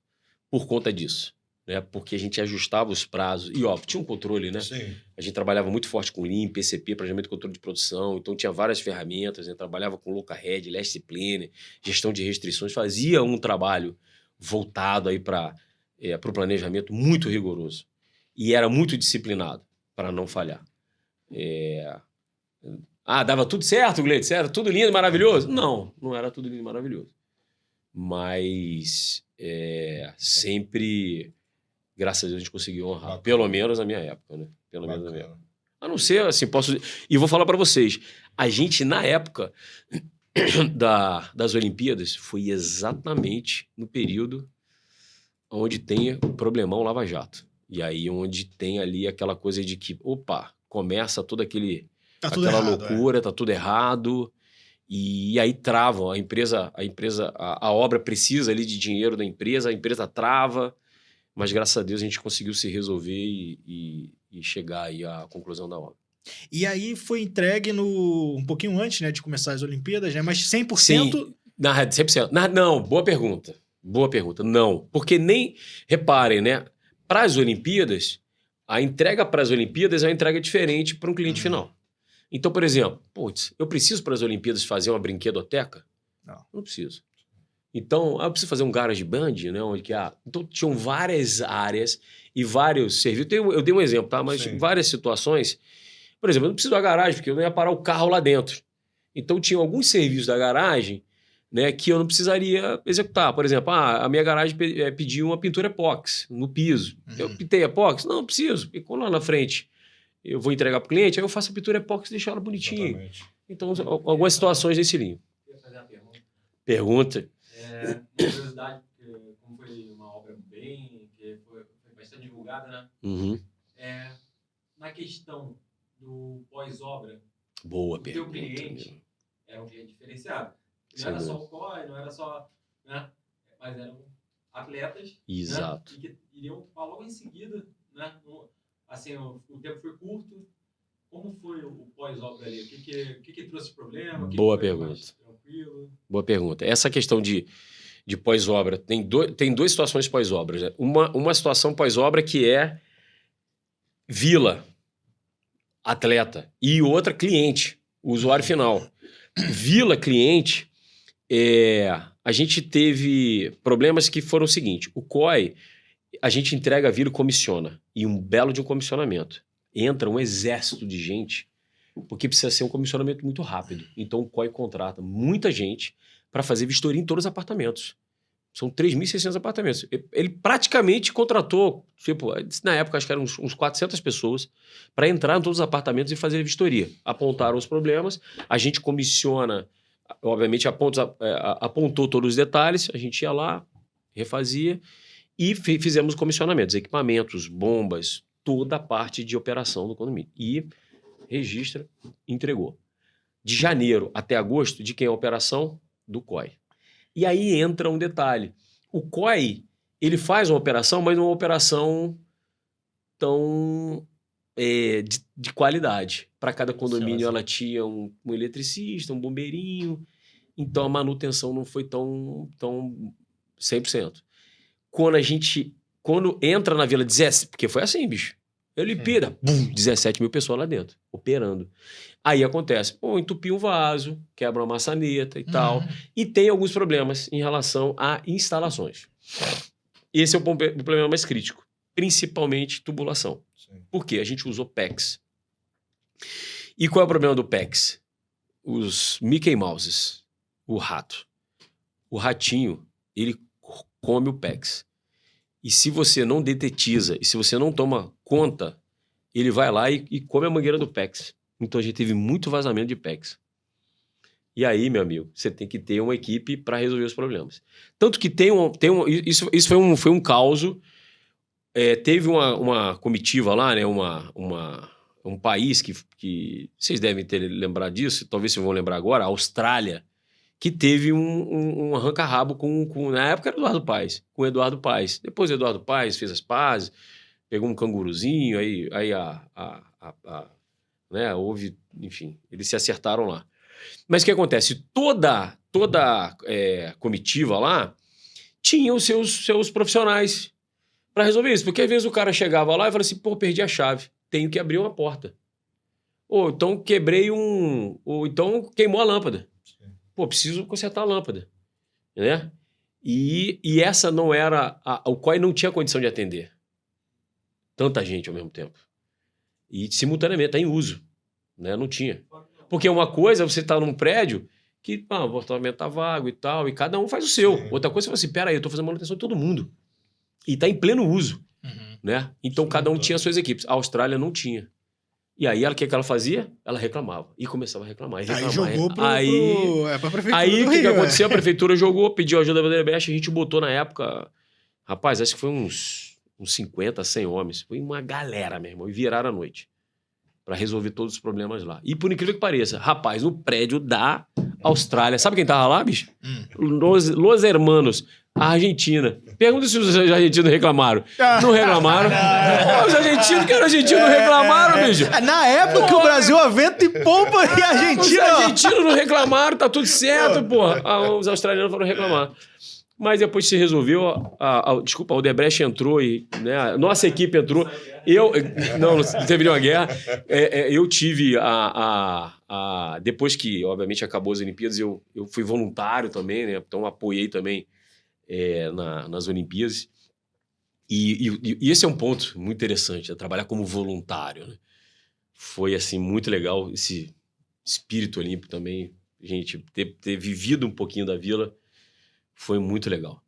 Por conta disso. Né? Porque a gente ajustava os prazos. E, tinha um controle, né? Sim. A gente trabalhava muito forte com Lean, PCP, planejamento e controle de produção. Então, tinha várias ferramentas. Né? Trabalhava com Locahead, Last Planner, gestão de restrições. Fazia um trabalho voltado aí para o planejamento muito rigoroso. E era muito disciplinado para não falhar. Dava tudo certo, Gleides? Era tudo lindo, maravilhoso? Não era tudo lindo e maravilhoso. Mas sempre, graças a Deus, a gente conseguiu honrar. Bacana. Pelo menos na minha época, né? Pelo menos na minha Bacana. época. A não ser, assim, E vou falar para vocês, a gente, na época das Olimpíadas, foi exatamente no período onde tem o problemão Lava Jato. E aí onde tem ali aquela coisa de que, começa toda aquela loucura, tá tudo errado, e aí travam, a obra precisa ali de dinheiro da empresa, a empresa trava, mas graças a Deus a gente conseguiu se resolver e chegar aí à conclusão da obra. E aí foi entregue um pouquinho antes, né, de começar as Olimpíadas, né? Mas 100%... Sim, 100%. Não, boa pergunta. Não, porque nem... Reparem, né? Para as Olimpíadas, a entrega para as Olimpíadas é uma entrega diferente para um cliente final. Então, por exemplo, eu preciso para as Olimpíadas fazer uma brinquedoteca? Não preciso. Então, eu preciso fazer um garage band, né? Então, tinham várias áreas e vários serviços. Eu dei um exemplo, tá? Mas várias situações. Por exemplo, eu não preciso da garagem, porque eu não ia parar o carro lá dentro. Então, tinha alguns serviços da garagem, né, que eu não precisaria executar. Por exemplo, a minha garagem pediu uma pintura epóxi no piso. Eu pintei epóxi? Não preciso. E quando lá na frente eu vou entregar para o cliente, aí eu faço a pintura epóxi e deixo ela bonitinha. Exatamente. Então, algumas situações desse linho. Pergunta. Uma curiosidade, como foi uma obra que foi bastante divulgada, né? Uhum. Na questão do pós-obra, Boa o teu pergunta. cliente era um cliente diferenciado. Não Sem era só dúvida. o COI, não era só... Né? Mas eram atletas, Exato. né? E que iriam logo em seguida, né? Assim, o tempo foi curto. Como foi o pós-obra ali? O que trouxe problema? O que Boa foi pergunta. mais tranquilo? Boa pergunta. Essa questão de pós-obra, tem duas situações pós-obra. Né? Uma situação pós-obra que é vila, atleta, e outra cliente, usuário final. Vila, cliente, a gente teve problemas que foram o seguinte: o COI, a gente entrega a vila e comissiona, e um belo de um comissionamento. Entra um exército de gente, porque precisa ser um comissionamento muito rápido. Então o COI contrata muita gente para fazer vistoria em todos os apartamentos. São 3.600 apartamentos. Ele praticamente contratou, tipo, na época acho que eram uns 400 pessoas para entrar em todos os apartamentos e fazer vistoria. Apontaram os problemas, a gente comissiona, obviamente apontou todos os detalhes, a gente ia lá, refazia e fizemos comissionamentos, equipamentos, bombas, toda a parte de operação do condomínio. E registra, entregou. De janeiro até agosto, de quem é a operação? Do COI. E aí entra um detalhe. O COI, ele faz uma operação, mas não é uma operação tão de qualidade. Para cada condomínio ela tinha um eletricista, um bombeirinho, então a manutenção não foi tão 100%. Quando entra na Vila 17, porque foi assim, bicho. Olimpíada, 17 mil pessoas lá dentro, operando. Aí acontece, entupir um vaso, quebra uma maçaneta e tal, e tem alguns problemas em relação a instalações. Esse é o problema mais crítico, principalmente tubulação. Sim. Por quê? A gente usou PEX. E qual é o problema do PEX? Os Mickey Mouses, o rato. O ratinho, ele come o PEX. E se você não detetiza, e se você não toma conta, ele vai lá e come a mangueira do PEX. Então a gente teve muito vazamento de PEX. E aí, meu amigo, você tem que ter uma equipe para resolver os problemas. Tanto que isso foi um caos. Teve uma comitiva lá, né? Um país que vocês devem ter lembrado disso, talvez vocês vão lembrar agora, a Austrália, que teve um arranca-rabo na época era Eduardo Paes, com o Eduardo Paes. Depois o Eduardo Paes fez as pazes, pegou um canguruzinho, aí né, houve, enfim, eles se acertaram lá. Mas o que acontece? Toda comitiva lá tinha os seus profissionais para resolver isso, porque às vezes o cara chegava lá e falava assim, perdi a chave, tenho que abrir uma porta. Ou então quebrei ou então queimou a lâmpada. Preciso consertar a lâmpada, né? E essa não era... O COI não tinha condição de atender tanta gente ao mesmo tempo. E simultaneamente, está em uso, né? Não tinha. Porque uma coisa é você estar num prédio que o apartamento está vago e tal, e cada um faz o seu. Sim. Outra coisa é você assim, peraí, eu estou fazendo manutenção de todo mundo. E está em pleno uso, né? Então cada um tinha suas equipes. A Austrália não tinha. E aí, o que ela fazia? Ela reclamava. E começava a reclamar. Aí jogou pra prefeitura Aí, do o que Rio, aconteceu? A prefeitura jogou, pediu ajuda da Odebrecht, a gente botou na época... Rapaz, acho que foi uns 50, 100 homens. Foi uma galera, meu irmão. E viraram a noite. Pra resolver todos os problemas lá. E por incrível que pareça, rapaz, no prédio da Austrália... Sabe quem tava lá, bicho? Los Hermanos, a Argentina. Pergunta se os argentinos reclamaram. Não reclamaram. Os argentinos que eram argentinos não reclamaram, bicho. Na época que o Brasil a vento e pompa e a Argentina... Os argentinos não reclamaram, tá tudo certo, porra. Os australianos foram reclamar. Mas depois se resolveu, desculpa, o Odebrecht entrou e né, a nossa equipe entrou. Não teve nenhuma guerra. Eu tive depois que, obviamente, acabou as Olimpíadas, eu fui voluntário também, né? Então apoiei também nas Olimpíadas. E esse é um ponto muito interessante, trabalhar como voluntário, né? Foi, assim, muito legal esse espírito olímpico também. A gente ter vivido um pouquinho da Vila foi muito legal.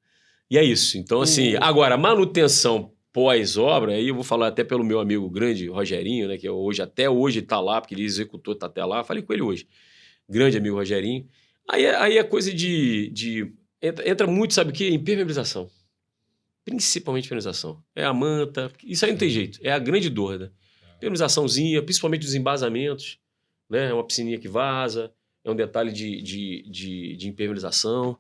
E é isso. Então, assim, agora, manutenção pós-obra, aí eu vou falar até pelo meu amigo grande, Rogerinho, né, que até hoje está lá, porque ele executou, está até lá. Falei com ele hoje. Grande amigo Rogerinho. Aí é coisa entra muito, sabe o quê? Impermeabilização. Principalmente impermeabilização. É a manta, isso aí não tem jeito. É a grande dor, né? Impermeabilizaçãozinha, principalmente os embasamentos, né? É uma piscininha que vaza, é um detalhe de impermeabilização.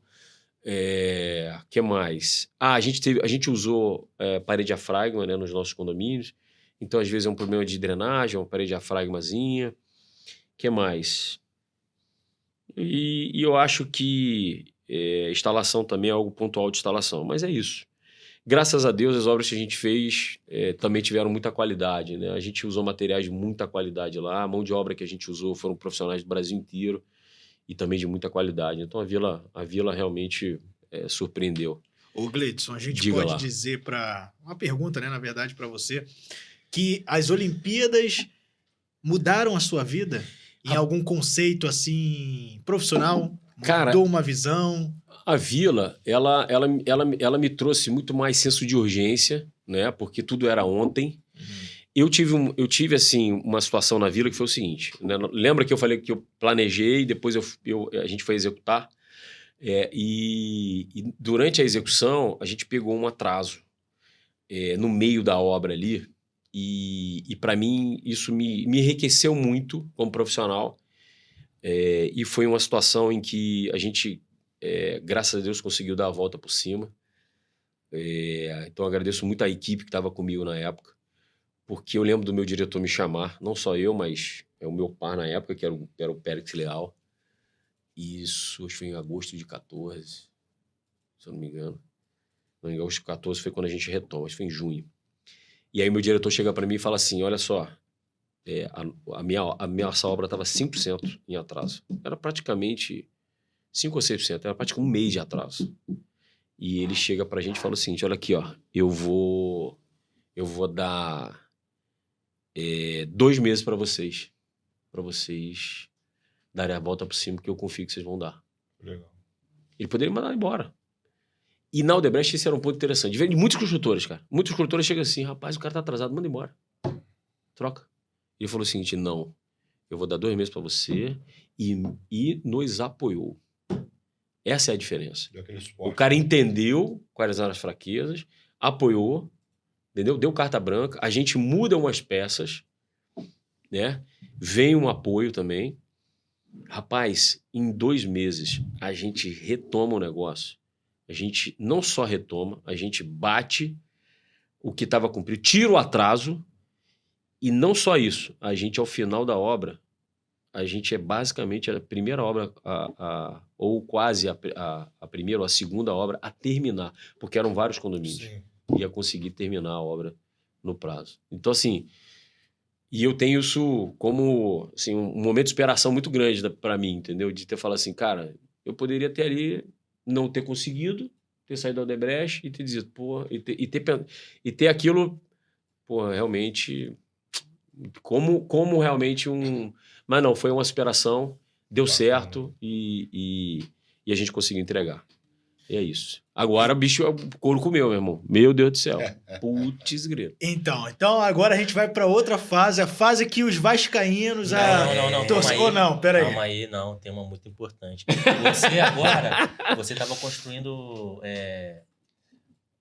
Que mais? A gente usou parede diafragma, né, nos nossos condomínios. Então, às vezes, é um problema de drenagem, uma parede diafragmazinha. Que mais? E eu acho que instalação também é algo pontual de instalação, mas é isso. Graças a Deus, as obras que a gente fez também tiveram muita qualidade, né? A gente usou materiais de muita qualidade lá, a mão de obra que a gente usou foram profissionais do Brasil inteiro e também de muita qualidade. Então, a vila realmente surpreendeu. Ô, Gleidson, a gente Diga pode lá. dizer uma pergunta, né, na verdade, para você, que as Olimpíadas mudaram a sua vida em algum conceito, assim, profissional? Cara, mudou uma visão? A vila, ela me trouxe muito mais senso de urgência, né? Porque tudo era ontem. Eu tive assim, uma situação na vila que foi o seguinte, né? Lembra que eu falei que eu planejei, depois a gente foi executar? E durante a execução, a gente pegou um atraso no meio da obra ali. E para mim, isso me enriqueceu muito como profissional. E foi uma situação em que a gente, graças a Deus, conseguiu dar a volta por cima. Então, agradeço muito a equipe que estava comigo na época, porque eu lembro do meu diretor me chamar, não só eu, mas o meu par na época, que era o Périx Leal. Isso, acho que foi em agosto de 14, se eu não me engano. Não, em agosto de 14 foi quando a gente retoma, acho que foi em junho. E aí meu diretor chega para mim e fala assim, olha só, a minha obra estava 5% em atraso. Era praticamente 5 ou 6%, era praticamente um mês de atraso. E ele chega pra gente e fala o seguinte, olha aqui, ó, eu vou dar 2 meses para vocês darem a volta por cima, que eu confio que vocês vão dar. Legal. Ele poderia mandar embora. E na Odebrecht esse era um ponto interessante. De muitos construtores, cara. Muitos construtores chegam assim, rapaz, o cara tá atrasado, manda embora. Troca. Ele falou o seguinte, não, eu vou dar 2 meses para você e nos apoiou. Essa é a diferença. Deu aquele suporte. O cara entendeu quais eram as fraquezas, apoiou, entendeu? Deu carta branca, a gente muda umas peças, né? Vem um apoio também. Rapaz, em 2 meses a gente retoma o negócio. A gente não só retoma, a gente bate o que estava cumprido, tira o atraso. E não só isso, a gente, ao final da obra, a gente basicamente a primeira obra, ou quase a primeira ou a segunda obra a terminar, porque eram vários condomínios. Sim. Ia conseguir terminar a obra no prazo. Então, assim, e eu tenho isso como assim, um momento de inspiração muito grande para mim, entendeu? De ter falado assim, cara, eu poderia ter ali, não ter conseguido, ter saído da Odebrecht e ter dito, pô, e ter aquilo, pô, realmente... Como realmente Mas não, foi uma superação, deu certo e a gente conseguiu entregar. E é isso. Agora o bicho, o couro comeu, meu irmão. Meu Deus do céu. Putz grilo. Então agora a gente vai para outra fase, a fase que os vascaínos... Não, peraí. Calma aí, não, tem uma muito importante. Você estava construindo...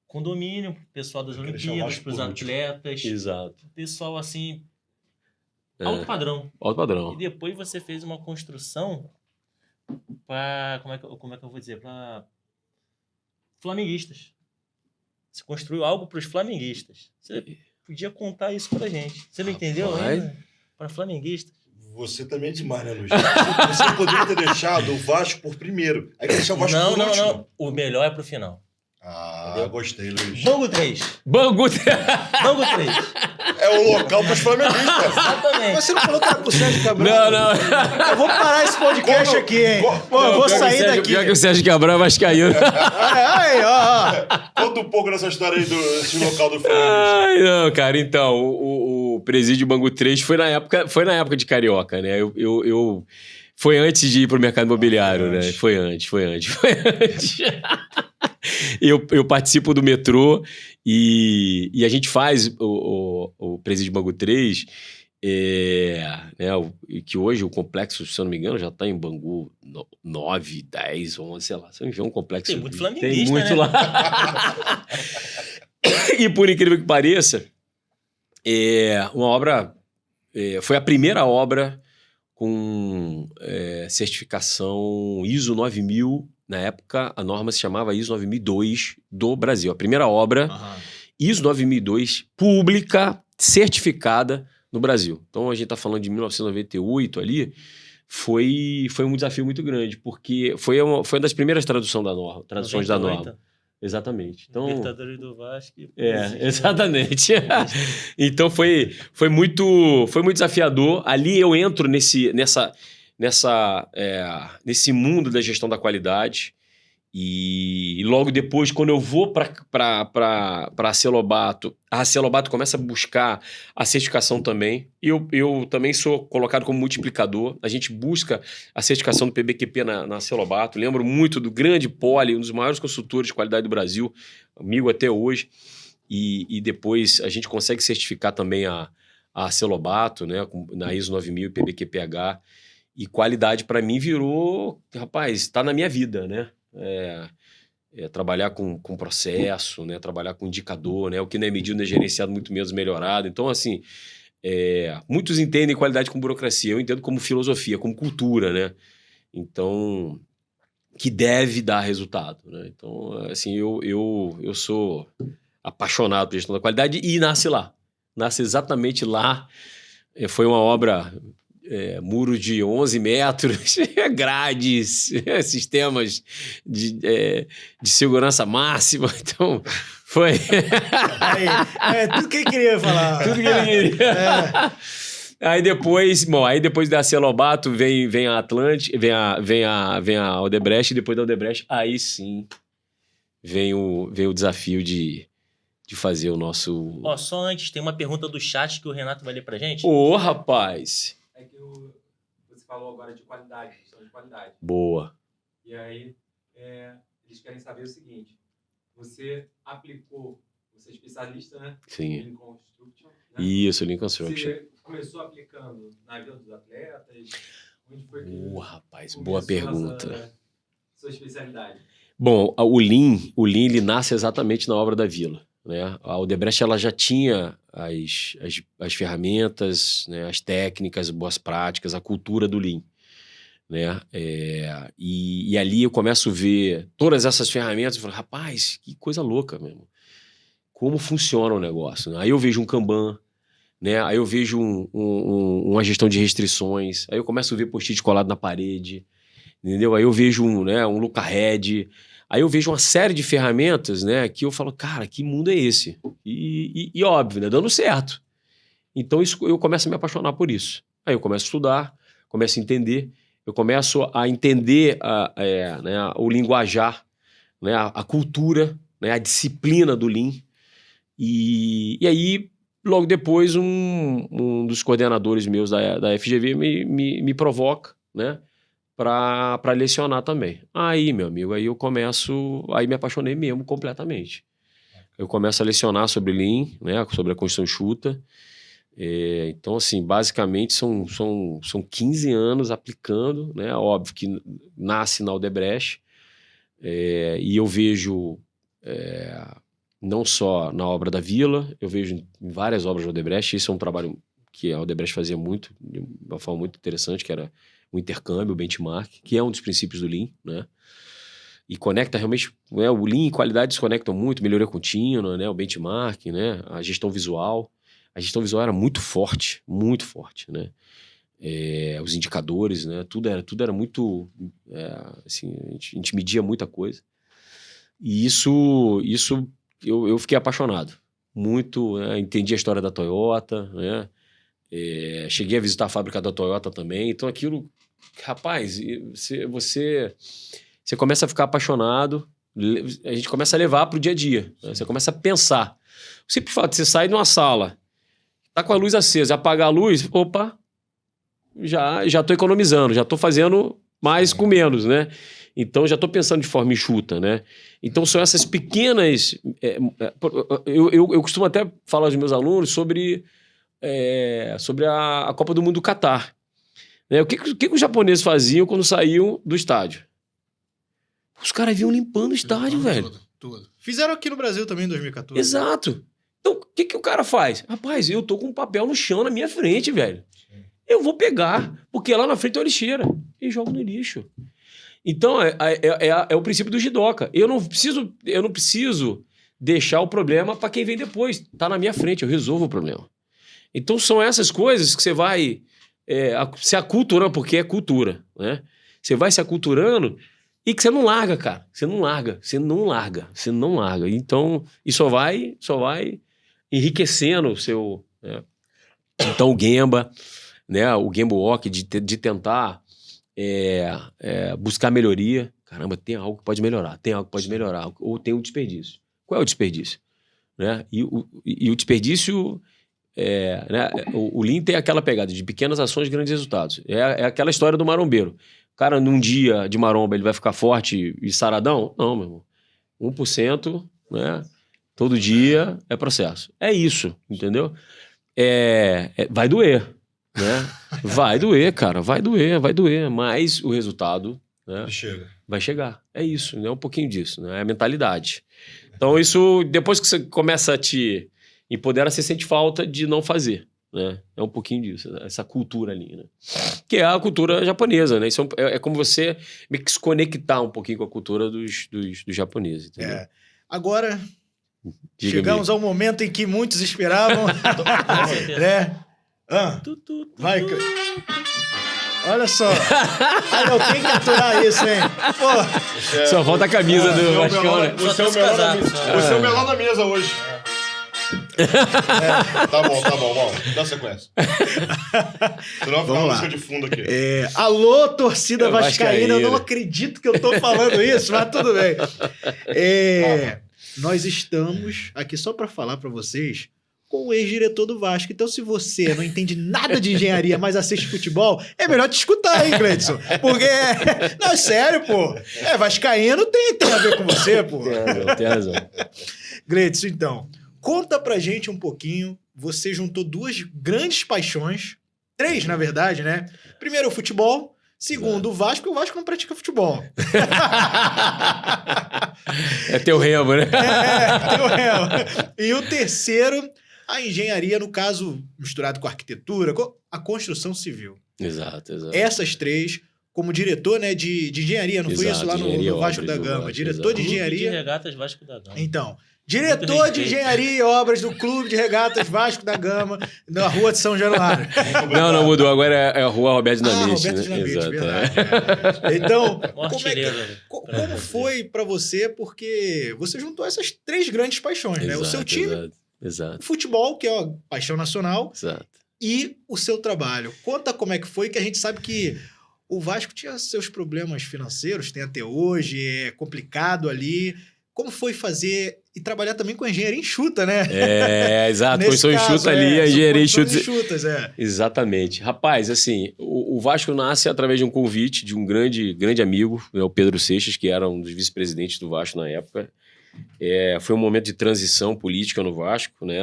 condomínio pro pessoal das Olimpíadas, para os atletas. Exato. Pessoal, assim... Alto padrão. Alto padrão. E depois você fez uma construção para... Como é que eu vou dizer? Para flamenguistas. Você construiu algo para os flamenguistas. Você podia contar isso pra gente. Você não entendeu ainda? Para flamenguistas. Você também é demais, né, Luiz? Você poderia ter deixado o Vasco por primeiro. Aí deixar o Vasco por último. Não. O melhor é pro final. Entendeu? Gostei, Luiz. Bangu 3. Bangu 3. É o local para os flamenguistas. Exatamente. Mas você não falou que era pro Sérgio Cabral? Não. Eu vou parar esse podcast aqui, hein? Pô, eu vou sair daqui. Pior que o Sérgio Cabral é vascaíno. Aí, ó. Conta um pouco dessa história aí desse local do Flamengo. Ai, não, cara. Então, o presídio Bangu 3 foi na época de Carioca, né? Foi antes de ir pro mercado imobiliário, né? Foi antes. Eu participo do metrô e a gente faz o presídio Bangu 3 E que hoje o complexo, se eu não me engano, já está em Bangu 9, 10, 11, sei lá. Você me vê um complexo... Tem muito flamenguista, Tem muito né? lá. E por incrível que pareça, uma obra... foi a primeira obra com certificação ISO 9000. Na época, a norma se chamava ISO 9002 do Brasil. A primeira obra ISO 9002 pública, certificada no Brasil. Então, a gente está falando de 1998 ali. Foi um desafio muito grande, porque foi uma das primeiras traduções da norma. Exatamente. Então, Libertadores do Vasco. Exatamente. Então foi muito desafiador. Ali eu entro nesse mundo da gestão da qualidade. E logo depois, quando eu vou para a Celobato começa a buscar a certificação também. E eu também sou colocado como multiplicador. A gente busca a certificação do PBQP na Celobato. Lembro muito do grande Poli, um dos maiores consultores de qualidade do Brasil, amigo até hoje. E depois a gente consegue certificar também a Celobato, né, na ISO 9000 e PBQPH. E qualidade, para mim, virou... Rapaz, está na minha vida, né? Trabalhar com processo, né? Trabalhar com indicador, né? O que não é medido não é gerenciado, muito menos melhorado. Então, assim, muitos entendem qualidade como burocracia. Eu entendo como filosofia, como cultura, né? Então, que deve dar resultado, né? Então, assim, eu sou apaixonado por gestão da qualidade e nasce lá. Nasce exatamente lá. Foi uma obra... muro de 11 metros, grades, sistemas de segurança máxima. Então, foi... tudo que ele queria falar. Tudo que ele queria. Aí depois da Celobato vem a Atlântica, vem a Odebrecht, e depois da Odebrecht, aí sim vem o desafio de fazer o nosso... Só antes, tem uma pergunta do chat que o Renato vai ler pra gente. Rapaz... É que você falou agora de qualidade, questão de qualidade. Boa. E aí, eles querem saber o seguinte: você é especialista, né? Sim. Lean Construction. Né? Isso, Lean Construction. Você começou aplicando na Vila dos Atletas? Onde foi que rapaz, boa pergunta. Sua especialidade? Bom, o Lean ele nasce exatamente na obra da Vila. Né? A Odebrecht ela já tinha as ferramentas, né? As técnicas, boas práticas, a cultura do Lean. Né? E ali eu começo a ver todas essas ferramentas e falo, rapaz, que coisa louca mesmo. Como funciona o negócio? Né? Aí eu vejo um Kanban, né? Aí eu vejo uma gestão de restrições, aí eu começo a ver post-it colado na parede, entendeu? Aí eu vejo um Luca Red. Aí eu vejo uma série de ferramentas, né, que eu falo, cara, que mundo é esse? E óbvio, né, dando certo. Então eu começo a me apaixonar por isso. Aí eu começo a estudar, começo a entender, eu começo a entender o linguajar, né, a cultura, né, a disciplina do Lean. E aí, logo depois, um dos coordenadores meus da FGV me provoca, né, para lecionar também. Aí, meu amigo, aí me apaixonei mesmo completamente. Eu começo a lecionar sobre Lean, né, sobre a construção enxuta. Então, assim, basicamente são 15 anos aplicando, né, óbvio que nasce na Odebrecht, e eu vejo não só na obra da Vila, eu vejo em várias obras da Odebrecht. Isso é um trabalho que a Odebrecht fazia muito, de uma forma muito interessante, que era o intercâmbio, o benchmark, que é um dos princípios do Lean, né? E conecta realmente, né? O Lean e qualidade se conectam muito, melhoria contínua, né? O benchmark, né? A gestão visual. A gestão visual era muito forte, né? Os indicadores, né? Tudo era muito... assim, a gente media muita coisa. E isso eu fiquei apaixonado. Muito, né? Entendi a história da Toyota, né? Cheguei a visitar a fábrica da Toyota também. Então aquilo... Rapaz, você começa a ficar apaixonado, a gente começa a levar para o dia a dia, né? Você começa a pensar. O simples fato de você sair de uma sala, tá com a luz acesa, apagar a luz, opa, já estou economizando, já estou fazendo mais com menos, né? Então já estou pensando de forma enxuta, né? Então são essas pequenas... eu costumo até falar aos meus alunos sobre sobre a Copa do Mundo do Catar. Né? O que os japoneses faziam quando saíam do estádio? Os caras vinham limpando o estádio, velho. Tudo. Fizeram aqui no Brasil também em 2014. Exato. Então, o que o cara faz? Rapaz, eu tô com um papel no chão na minha frente, velho. Eu vou pegar, porque lá na frente é uma lixeira. E jogo no lixo. Então, é o princípio do jidoca. Eu não preciso deixar o problema para quem vem depois. Tá na minha frente, eu resolvo o problema. Então, são essas coisas que você vai se aculturando, porque é cultura, né? Você vai se aculturando e que você não larga, cara. Você não larga. Então, e só vai enriquecendo o seu... Né? Então, o Gemba, né? O Gemba Walk, de tentar buscar melhoria. Caramba, tem algo que pode melhorar. Ou tem um desperdício. Qual é o desperdício? Né? E o desperdício... né? O Lean tem aquela pegada de pequenas ações, grandes resultados. É aquela história do marombeiro. O cara, num dia de maromba, ele vai ficar forte e saradão? Não, meu irmão. 1%, né? Todo dia é processo. É isso, entendeu? Vai doer, né? Vai doer, cara. Vai doer. Mas o resultado, né, vai chegar. É isso, né? Um pouquinho disso, né? É a mentalidade. Então, isso, depois que você começa a te empodera, você sente falta de não fazer, né? É um pouquinho disso, né? Essa cultura ali, né? Que é a cultura japonesa, né? Isso é como você meio que se conectar um pouquinho com a cultura dos japoneses, entendeu? Agora, Diga-me. chegamos ao momento em que muitos esperavam. Né? Vai, olha só. Eu tenho que aturar isso, hein? Pô. Só falta a camisa do Vascão, né? Você é o melhor da mesa hoje. Tá bom, vamos. Dá sequência. Senão vai ficar uma música de fundo aqui. Alô, torcida vascaína. Eu não acredito que eu tô falando isso, mas tudo bem. Nós estamos aqui só para falar para vocês com o ex-diretor do Vasco. Então, se você não entende nada de engenharia, mas assiste futebol, é melhor te escutar, hein, Gleidson? Porque, não, é sério, pô. Vascaíno tem a ver com você, pô. Tem razão. Gleidson, então, conta pra gente um pouquinho. Você juntou duas grandes paixões, três, na verdade, né? Primeiro, o futebol. Segundo, o Vasco, e o Vasco não pratica futebol. É teu remo, né? Teu remo. E o terceiro, a engenharia, no caso, misturado com a arquitetura, a construção civil. Exato. Essas três, como diretor, né, de engenharia, não foi isso lá no Vasco da Gama? Diretor de engenharia. Clube de Regatas Vasco da Gama. Então, diretor de engenharia e obras do Clube de Regatas Vasco da Gama, na Rua de São Januário. Não mudou. Agora é a Rua Roberto Dinamite. Roberto Dinamite, Exato, verdade. Então, como Né? foi pra você? Porque você juntou essas três grandes paixões, né? O seu time, Exato. o futebol, que é a paixão nacional, Exato. e o seu trabalho. Conta como é que foi, que a gente sabe que o Vasco tinha seus problemas financeiros, tem até hoje, é complicado ali. Como foi fazer e trabalhar também com a engenharia enxuta, né? Exato. Condição enxuta ali, a engenharia enxuta. Exatamente. Rapaz, assim, o Vasco nasce através de um convite de um grande amigo, né, o Pedro Seixas, que era um dos vice-presidentes do Vasco na época. Foi um momento de transição política no Vasco, né?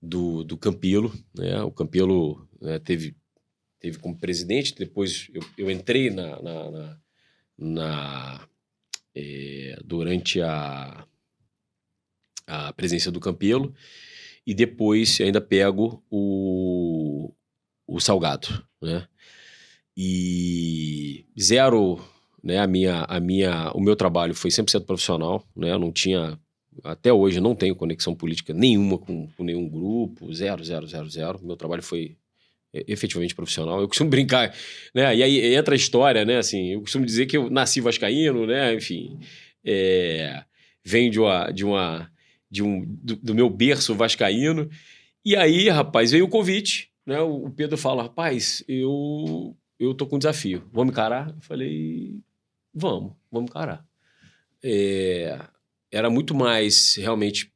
Do Campelo, né? O Campelo, né, teve como presidente, depois eu entrei durante a presença do Campelo, e depois ainda pego o Salgado, né? E zero, né? O meu trabalho foi 100% profissional, né? Eu não tinha, até hoje, não tenho conexão política nenhuma com nenhum grupo, zero. Meu trabalho foi efetivamente profissional. Eu costumo brincar, né? E aí entra a história, né? Assim, eu costumo dizer que eu nasci vascaíno, né? Enfim, venho do meu berço vascaíno. E aí, rapaz, veio o convite, né? O Pedro fala, rapaz, eu tô com um desafio. Vamos encarar? Eu falei, vamos encarar. Era muito mais realmente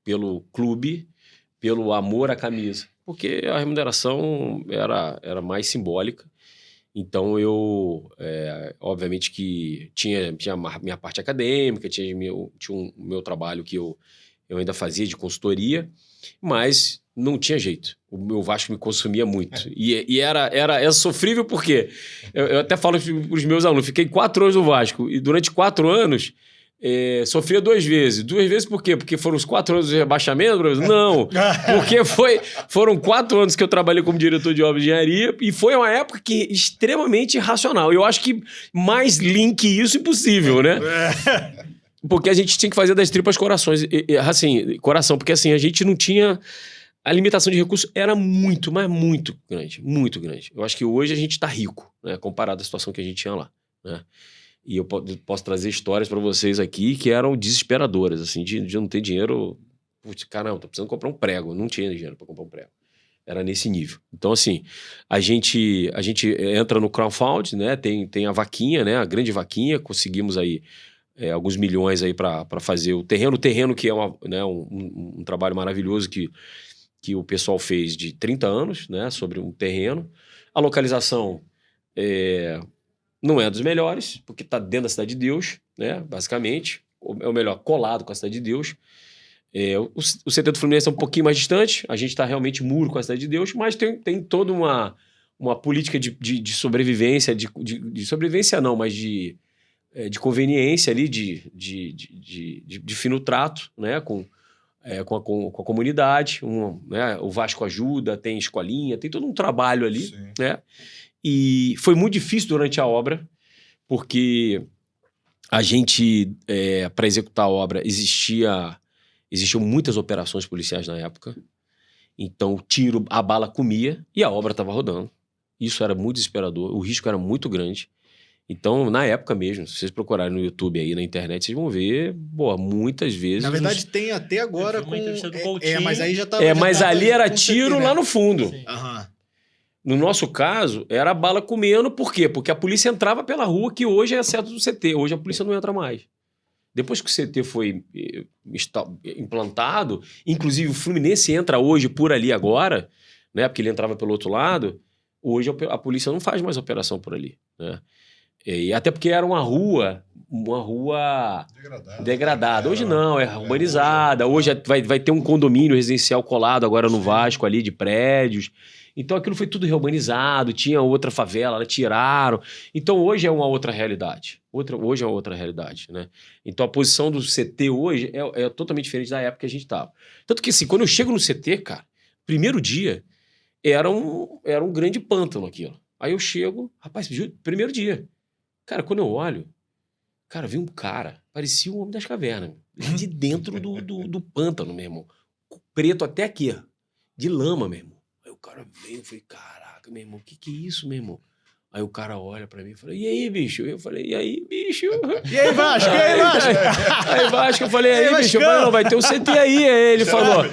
pelo clube, pelo amor à camisa, porque a remuneração era mais simbólica. Então, obviamente que tinha a minha parte acadêmica, tinha o meu trabalho que eu eu ainda fazia de consultoria, mas não tinha jeito. O meu Vasco me consumia muito. E era sofrível porque eu até falo para os meus alunos, fiquei 4 anos no Vasco e durante 4 anos sofria 2 vezes. 2 vezes por quê? Porque foram os 4 anos de rebaixamento, professor? Não, porque foram 4 anos que eu trabalhei como diretor de obra de engenharia e foi uma época extremamente irracional. Eu acho que mais link isso impossível, né? Porque a gente tinha que fazer das tripas corações, coração, porque assim, a gente não tinha... A limitação de recursos era muito, mas muito grande, muito grande. Eu acho que hoje a gente está rico, né, comparado à situação que a gente tinha lá, né? E eu posso trazer histórias para vocês aqui que eram desesperadoras, assim, de não ter dinheiro. Putz, caramba, tô precisando comprar um prego. Não tinha dinheiro para comprar um prego. Era nesse nível. Então, assim, a gente entra no crowdfunding, né? Tem a vaquinha, né? A grande vaquinha. Conseguimos aí alguns milhões aí para fazer o terreno. O terreno que é um trabalho maravilhoso que o pessoal fez de 30 anos, né? Sobre um terreno. A localização não é dos melhores, porque está dentro da Cidade de Deus, né? Basicamente. É o melhor, colado com a Cidade de Deus. O CT do Fluminense é um pouquinho mais distante, a gente está realmente muro com a Cidade de Deus, mas tem toda uma política de sobrevivência, de sobrevivência não, mas de conveniência ali, de fino trato, né? Com a comunidade. Né? O Vasco ajuda, tem escolinha, tem todo um trabalho ali. Sim. Né? E foi muito difícil durante a obra, porque a gente, para executar a obra, existiam muitas operações policiais na época. Então, a bala comia e a obra estava rodando. Isso era muito desesperador, o risco era muito grande. Então, na época mesmo, se vocês procurarem no YouTube aí, na internet, vocês vão ver, muitas vezes... Na verdade, tem até agora com... mas aí já tá... mas ali era tiro lá no fundo. Aham. No nosso caso, era a bala comendo, por quê? Porque a polícia entrava pela rua, que hoje é certo do CT. Hoje a polícia não entra mais. Depois que o CT foi implantado, inclusive o Fluminense entra hoje por ali agora, né? Porque ele entrava pelo outro lado. Hoje a polícia não faz mais operação por ali, né? E até porque era uma rua degradada. Hoje não, é urbanizada. Hoje vai ter um condomínio residencial colado agora no Vasco ali, de prédios. Então aquilo foi tudo reurbanizado, tinha outra favela, tiraram. Então hoje é uma outra realidade. Hoje é uma outra realidade, né? Então a posição do CT hoje é totalmente diferente da época que a gente estava. Tanto que assim, quando eu chego no CT, cara, primeiro dia era um grande pântano aquilo. Aí eu chego, rapaz, primeiro dia. Cara, quando eu olho, cara, vi um cara, parecia um homem das cavernas, de dentro do pântano, meu irmão. Preto até aqui, de lama, meu irmão. Aí o cara veio, eu falei, caraca, meu irmão, que é isso, meu irmão? Aí o cara olha pra mim e fala, e aí, bicho? Eu falei, e aí, bicho? E aí, Vasco? E aí, Vasco? Aí, Vasco, eu falei, e aí, bicho? Eu falei, não, vai ter o CT aí. Aí ele falou...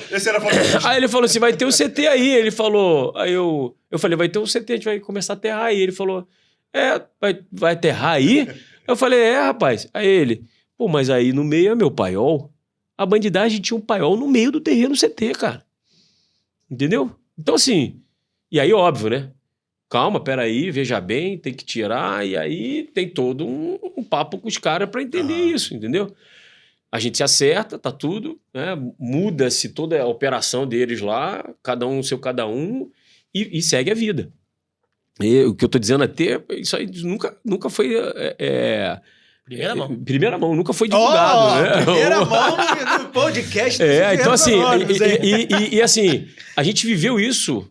Aí ele falou assim, vai ter o CT aí. Ele falou... Aí eu falei, vai ter o CT, a gente vai começar a aterrar aí. Ele falou... vai aterrar aí? Eu falei, rapaz. Aí ele, pô, mas aí no meio é meu paiol. A bandidagem tinha um paiol no meio do terreno CT, cara. Entendeu? Então, assim, e aí, óbvio, né? Calma, peraí, veja bem, tem que tirar, e aí tem todo um papo com os caras pra entender isso, entendeu? A gente se acerta, tá tudo, né? Muda-se toda a operação deles lá, cada um cada um, e segue a vida. E o que eu tô dizendo até, isso aí nunca foi... Primeira mão, nunca foi divulgado. Né? Primeira mão no podcast. Então assim, e assim, a gente viveu isso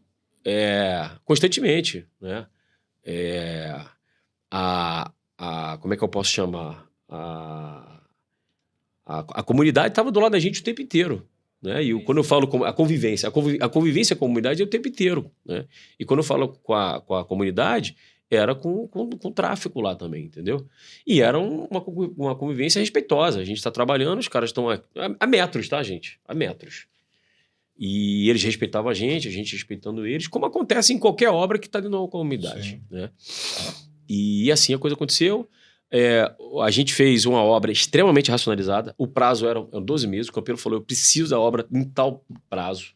constantemente, né? Como é que eu posso chamar? A comunidade estava do lado da gente o tempo inteiro. Né? E quando eu falo a convivência com a comunidade é o tempo inteiro. Né? E quando eu falo com a comunidade, era com tráfico lá também, entendeu? E era uma convivência respeitosa. A gente está trabalhando, os caras estão a metros, tá, gente? A metros. E eles respeitavam a gente respeitando eles, como acontece em qualquer obra que está dentro de uma comunidade. Né? E assim a coisa aconteceu. A gente fez uma obra extremamente racionalizada. O prazo era 12 meses. O campeiro falou, eu preciso da obra em tal prazo.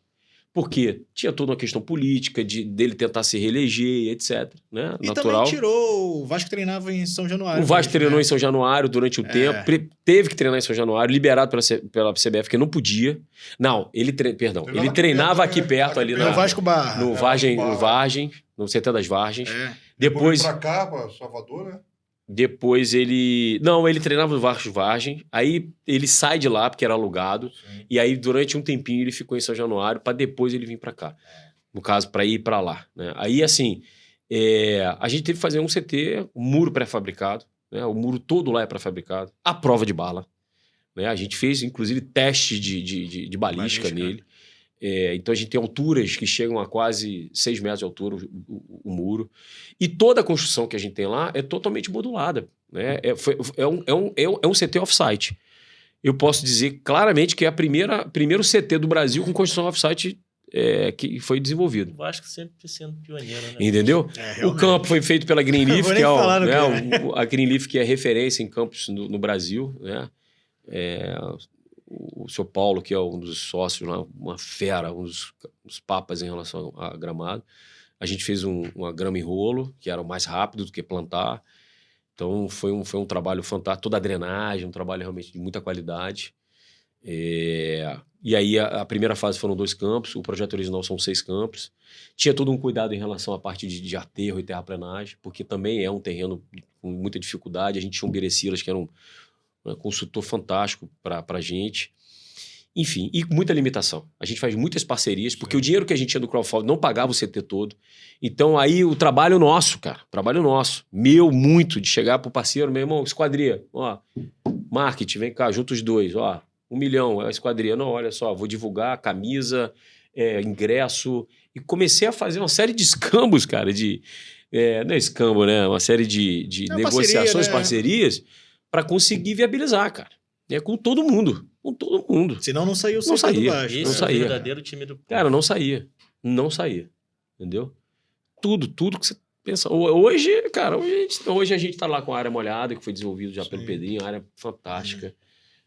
Porque tinha toda uma questão política dele tentar se reeleger, etc. Né? E Natural. também tirou... O Vasco treinava em São Januário. O Vasco mesmo, treinou né? em São Januário durante um tempo, teve que treinar em São Januário, liberado pela CBF, porque não podia. Não, ele treinava aqui perto, ali No Vasco Barra. no Vargem, no CT das Vargens. É. Depois Depois, pra cá, pra Salvador, né? depois ele... Não, ele treinava no Vasco Vargem, aí ele sai de lá, porque era alugado, Sim. e aí durante um tempinho ele ficou em São Januário, para depois ele vir para cá. No caso, para ir para lá. Né? Aí, assim, a gente teve que fazer um CT, um muro pré-fabricado, né? O muro todo lá é pré-fabricado, a prova de bala. Né? A gente fez, inclusive, teste de balística nele. Então a gente tem alturas que chegam a quase 6 metros de altura, o muro. E toda a construção que a gente tem lá é totalmente modulada. Né? É um CT off-site. Eu posso dizer claramente que é primeiro CT do Brasil com construção off-site que foi desenvolvido. O Vasco sempre sendo pioneiro, né? Entendeu? É, O realmente. campo foi feito pela Greenleaf, Vou que nem é falar no a Greenleaf, que é referência em campos no Brasil. Né? O seu Paulo, que é um dos sócios lá, uma fera, um dos papas em relação a gramado. A gente fez uma grama em rolo, que era mais rápido do que plantar. Então, foi um trabalho fantástico. Toda a drenagem, um trabalho realmente de muita qualidade. E aí, a primeira fase foram 2 campos. O projeto original são 6 campos. Tinha todo um cuidado em relação à parte de aterro e terraplenagem, porque também é um terreno com muita dificuldade. A gente tinha um Berecilas, que era um consultor fantástico para a gente. Enfim, e muita limitação. A gente faz muitas parcerias, porque o dinheiro que a gente tinha do crowdfunding não pagava o CT todo. Então, aí, o trabalho nosso, cara, muito, de chegar pro parceiro, meu irmão, esquadria, ó, marketing, vem cá, junta os dois, ó, 1 milhão, é a esquadria. Não, olha só, vou divulgar camisa, ingresso, e comecei a fazer uma série de escambos, cara, não é escambo, né? Uma série de negociações, parcerias, para conseguir viabilizar, cara. Com todo mundo. Senão não saiu o Não CT do saía. Vasco. Esse Não é o saía. verdadeiro time do povo. Cara, não saía. Entendeu? Tudo que você pensa. Hoje a gente tá lá com a área molhada, que foi desenvolvido já pelo Pedrinho, uma área fantástica.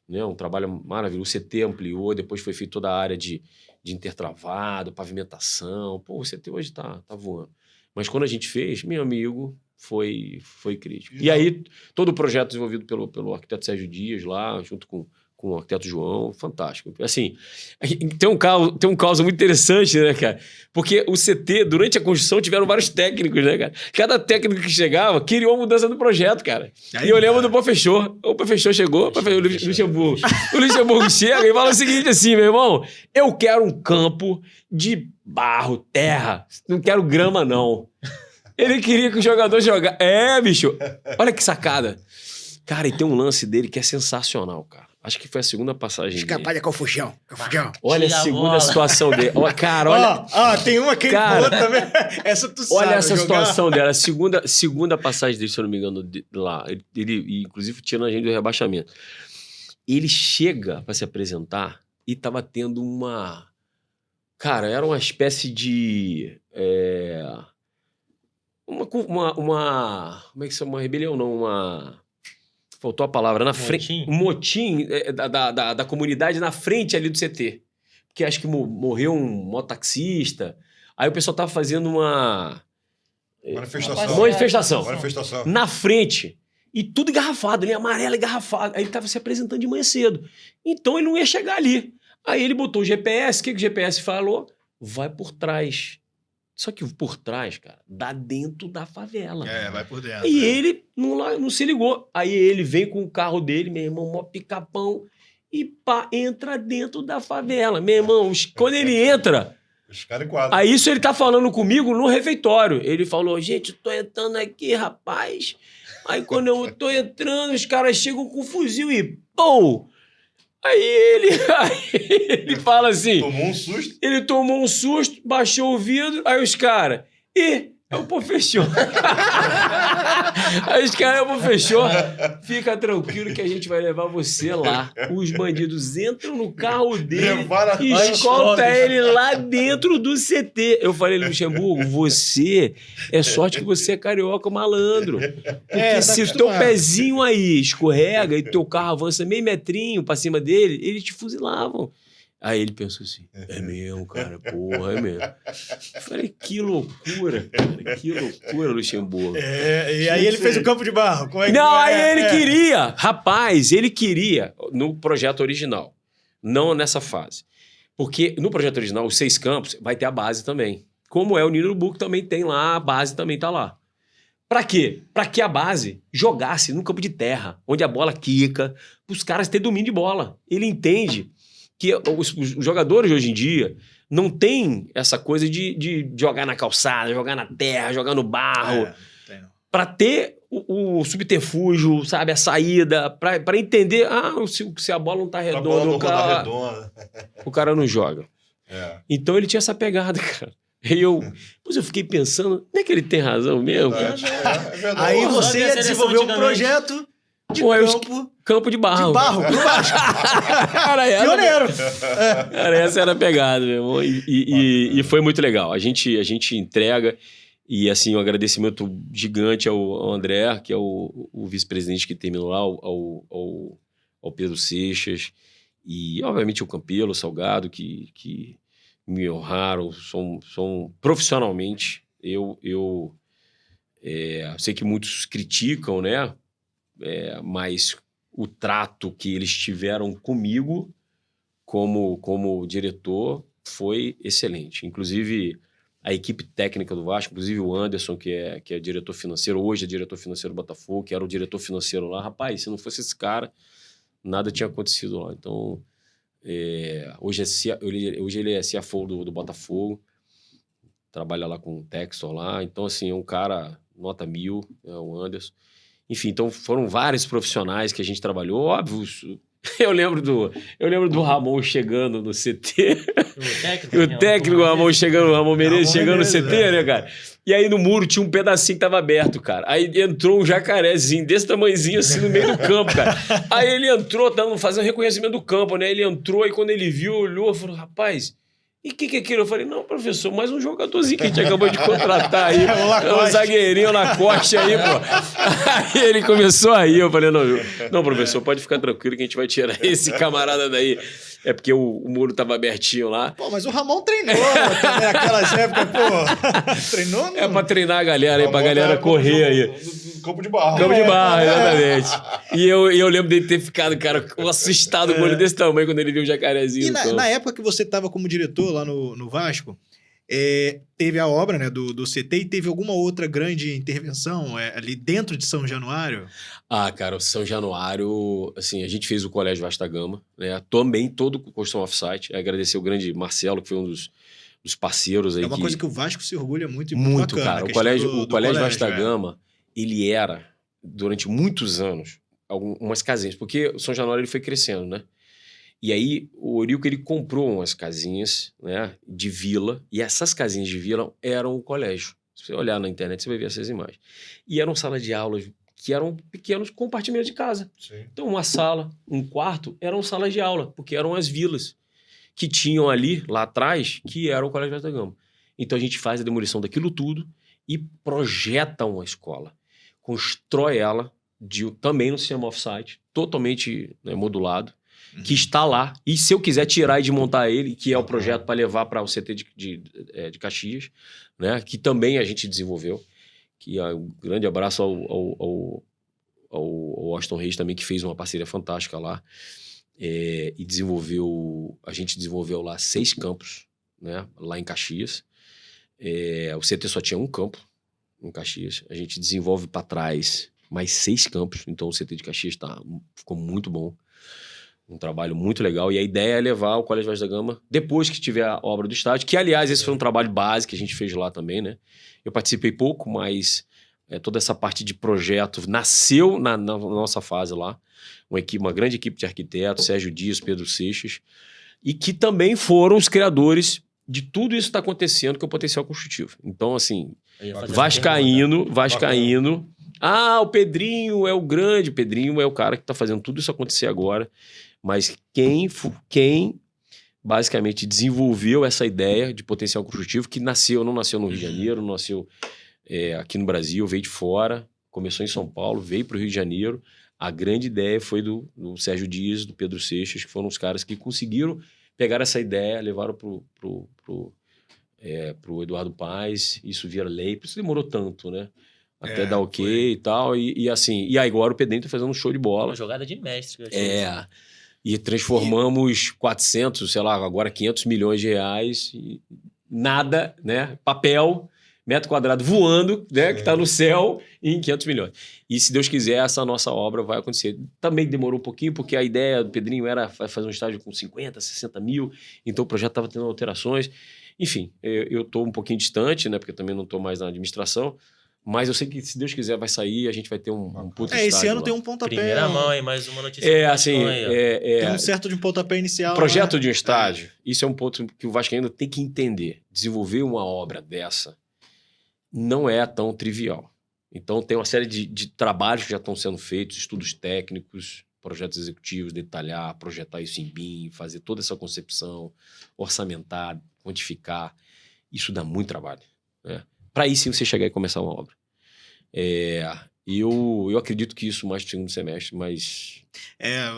Né? Um trabalho maravilhoso. O CT ampliou, depois foi feita toda a área de intertravado, pavimentação. Pô, o CT hoje tá voando. Mas quando a gente fez, meu amigo, foi crítico. E aí, todo o projeto desenvolvido pelo arquiteto Sérgio Dias lá, junto com o arquiteto João, fantástico. Assim, tem um caso muito interessante, né, cara? Porque o CT, durante a construção, tiveram vários técnicos, né, cara? Cada técnico que chegava queria uma mudança do projeto, cara. Aí, e eu lembro do Pofechô. O Pofechô chegou, o Luxemburgo. O Luxemburgo chega e fala o seguinte assim, meu irmão, eu quero um campo de barro, terra, não quero grama, não. Ele queria que o jogador jogasse. Bicho, olha que sacada. Cara, e tem um lance dele que é sensacional, cara. Acho que foi a segunda passagem Escapada com o Fujão. Olha a segunda situação dele. Cara, olha... tem uma que ele pulou também. Essa tu sabe. Olha essa situação dela. A segunda passagem dele, se eu não me engano, lá. Ele inclusive, tirando a gente do rebaixamento. Ele chega para se apresentar e tava tendo uma... Cara, era uma espécie de... Como é que chama? Uma rebelião, não, faltou a palavra, na frente. Um motim da comunidade na frente ali do CT. Porque acho que morreu um mototaxista. Aí o pessoal tava fazendo uma manifestação. Na frente. E tudo engarrafado, linha amarela engarrafada. Aí ele tava se apresentando de manhã cedo. Então ele não ia chegar ali. Aí ele botou o GPS. O que o GPS falou? Vai por trás. Só que por trás, cara, dá dentro da favela. Vai por dentro. E ele não se ligou. Aí ele vem com o carro dele, meu irmão, mó pica-pão, e entra dentro da favela. Meu irmão, quando ele entra... Os caras enquadram. Aí isso ele tá falando comigo no refeitório. Ele falou, gente, eu tô entrando aqui, rapaz. Aí quando eu tô entrando, os caras chegam com um fuzil e pum! Aí ele fala assim... Tomou um susto. Ele tomou um susto, baixou o vidro, aí os caras... É o Pofechô. Aí os caras, Pofechô, fica tranquilo que a gente vai levar você lá. Os bandidos entram no carro dele e escolta ele lá dentro do CT. Eu falei, Luxemburgo, você é sorte que você é carioca malandro. Porque se o teu pezinho aí escorrega e teu carro avança meio metrinho pra cima dele, eles te fuzilavam. Aí ele pensou assim, é mesmo, cara, porra, é mesmo. Eu falei, que loucura, cara, que loucura, Luxemburgo. E aí ele fez o campo de barro. Como é que Não, aí ele queria, rapaz, ele queria no projeto original, não nessa fase. Porque no projeto original, os 6 campos, vai ter a base também. Como é o Nino Book, também tem lá, a base também tá lá. Pra quê? Pra que a base jogasse no campo de terra, onde a bola quica, pros caras terem domínio de bola. Ele entende que os jogadores de hoje em dia não tem essa coisa de jogar na calçada, jogar na terra, jogar no barro. Pra ter o subterfúgio, sabe? A saída, pra entender, se a bola não tá redonda, o cara não joga. Então ele tinha essa pegada, cara. Depois eu fiquei pensando, não é que ele tem razão mesmo? É verdade. Aí você ia desenvolver um projeto de campo de barro. De barro, pro baixo. Pioneiro. Cara, essa era a pegada, meu irmão. E foi muito legal. A gente entrega, e assim, um agradecimento gigante ao André, que é o vice-presidente que terminou lá, ao Pedro Seixas, e obviamente o Campelo, o Salgado, que me honraram, são profissionalmente. Eu sei que muitos criticam, né? Mas o trato que eles tiveram comigo como diretor foi excelente. Inclusive, a equipe técnica do Vasco, inclusive o Anderson, que é diretor financeiro, hoje é diretor financeiro do Botafogo, que era o diretor financeiro lá. Rapaz, se não fosse esse cara, nada tinha acontecido lá. Então, hoje ele é CFO do Botafogo, trabalha lá com o Textor lá. Então, assim, é um cara nota 1000, o Anderson. Enfim, então foram vários profissionais que a gente trabalhou, óbvio. Eu lembro do Ramon chegando no CT. O técnico Ramon chegando, o Ramon Menezes chegando no CT, né, cara? E aí no muro tinha um pedacinho que tava aberto, cara. Aí entrou um jacarezinho desse tamanhozinho assim no meio do campo, cara. Aí ele entrou, fazendo reconhecimento do campo, né? Ele entrou e quando ele viu, olhou, falou, rapaz, e o que é aquilo? Eu falei, não, professor, mais um jogadorzinho que a gente acabou de contratar aí. Um zagueirinho Lacoste aí, pô. Aí ele começou a rir, eu falei, não, professor, pode ficar tranquilo que a gente vai tirar esse camarada daí. É porque o muro tava abertinho lá. Pô, mas o Ramon treinou naquelas épocas, pô. Treinou? Não? É pra treinar a galera aí, pra galera correr aí. Campo de barro. Campo de barro, exatamente. E eu lembro dele ter ficado, cara, assustado com o olho desse tamanho quando ele viu o jacarezinho. E na época que você tava como diretor lá no Vasco, teve a obra, né, do CT, e teve alguma outra grande intervenção ali dentro de São Januário? Cara, o São Januário, assim, a gente fez o Colégio Vasta Gama, né? Também todo o construção off-site. Agradecer o grande Marcelo, que foi um dos parceiros aí. É uma coisa que o Vasco se orgulha muito e muito bacana. Cara. O colégio Vasta Gama, ele era, durante muitos anos, umas casinhas, porque o São Januário ele foi crescendo, né? E aí, o Eurico, ele comprou umas casinhas, né, de vila, e essas casinhas de vila eram o colégio. Se você olhar na internet, você vai ver essas imagens. E eram salas de aulas que eram pequenos compartimentos de casa. Sim. Então, uma sala, um quarto, eram salas de aula, porque eram as vilas que tinham ali, lá atrás, que era o Colégio Vasta Gama. Então, a gente faz a demolição daquilo tudo e projeta uma escola. Constrói ela também no sistema off-site, totalmente, né, modulado, que está lá. E se eu quiser tirar e desmontar ele, que é o projeto para levar para o CT de Caxias, né, que também a gente desenvolveu. Que um grande abraço ao Aston Reis também, que fez uma parceria fantástica lá. E a gente desenvolveu lá 6 campos, né, lá em Caxias. O CT só tinha um campo em Caxias. A gente desenvolve para trás mais 6 campos. Então o CT de Caxias ficou muito bom. Um trabalho muito legal. E a ideia é levar o Colégio Vasta Gama depois que tiver a obra do estádio, que, aliás, esse foi um trabalho base que a gente fez lá também, né? Eu participei pouco, mas toda essa parte de projeto nasceu na nossa fase lá. Uma grande equipe de arquitetos, Sérgio Dias, Pedro Seixas, e que também foram os criadores de tudo isso que está acontecendo, que é o potencial construtivo. Então, assim, Vascaíno. O Pedrinho é o grande. Pedrinho é o cara que está fazendo tudo isso acontecer agora. Mas quem basicamente desenvolveu essa ideia de potencial construtivo, que não nasceu no Rio de Janeiro, não nasceu aqui no Brasil, veio de fora, começou em São Paulo, veio para o Rio de Janeiro. A grande ideia foi do Sérgio Dias, do Pedro Seixas, que foram os caras que conseguiram pegaram essa ideia, levaram pro Eduardo Paes, isso vira lei, por isso demorou tanto, né? Até dar ok e tal, e assim, e aí agora o Pedrinho tá fazendo um show de bola. Uma jogada de mestre. Que eu achei. E transformamos 400, sei lá, agora 500 milhões de reais, e nada, né? Papel, metro quadrado voando, né? Que tá no céu, em 500 milhões. E se Deus quiser, essa nossa obra vai acontecer. Também demorou um pouquinho, porque a ideia do Pedrinho era fazer um estádio com 50, 60 mil, então o projeto estava tendo alterações. Enfim, eu tô um pouquinho distante, né? Porque eu também não tô mais na administração, mas eu sei que, se Deus quiser, vai sair, a gente vai ter um puto estádio esse ano lá. tem um pontapé. Primeira mão aí, mais uma notícia. Tem um certo de um pontapé inicial. Projeto de um estádio, isso é um ponto que o Vascaíno tem que entender. Desenvolver uma obra dessa não é tão trivial. Então, tem uma série de trabalhos que já estão sendo feitos, estudos técnicos, projetos executivos, detalhar, projetar isso em BIM, fazer toda essa concepção, orçamentar, quantificar. Isso dá muito trabalho, né? Para aí sim você chegar e começar uma obra. Eu acredito que isso mais pro segundo semestre, mas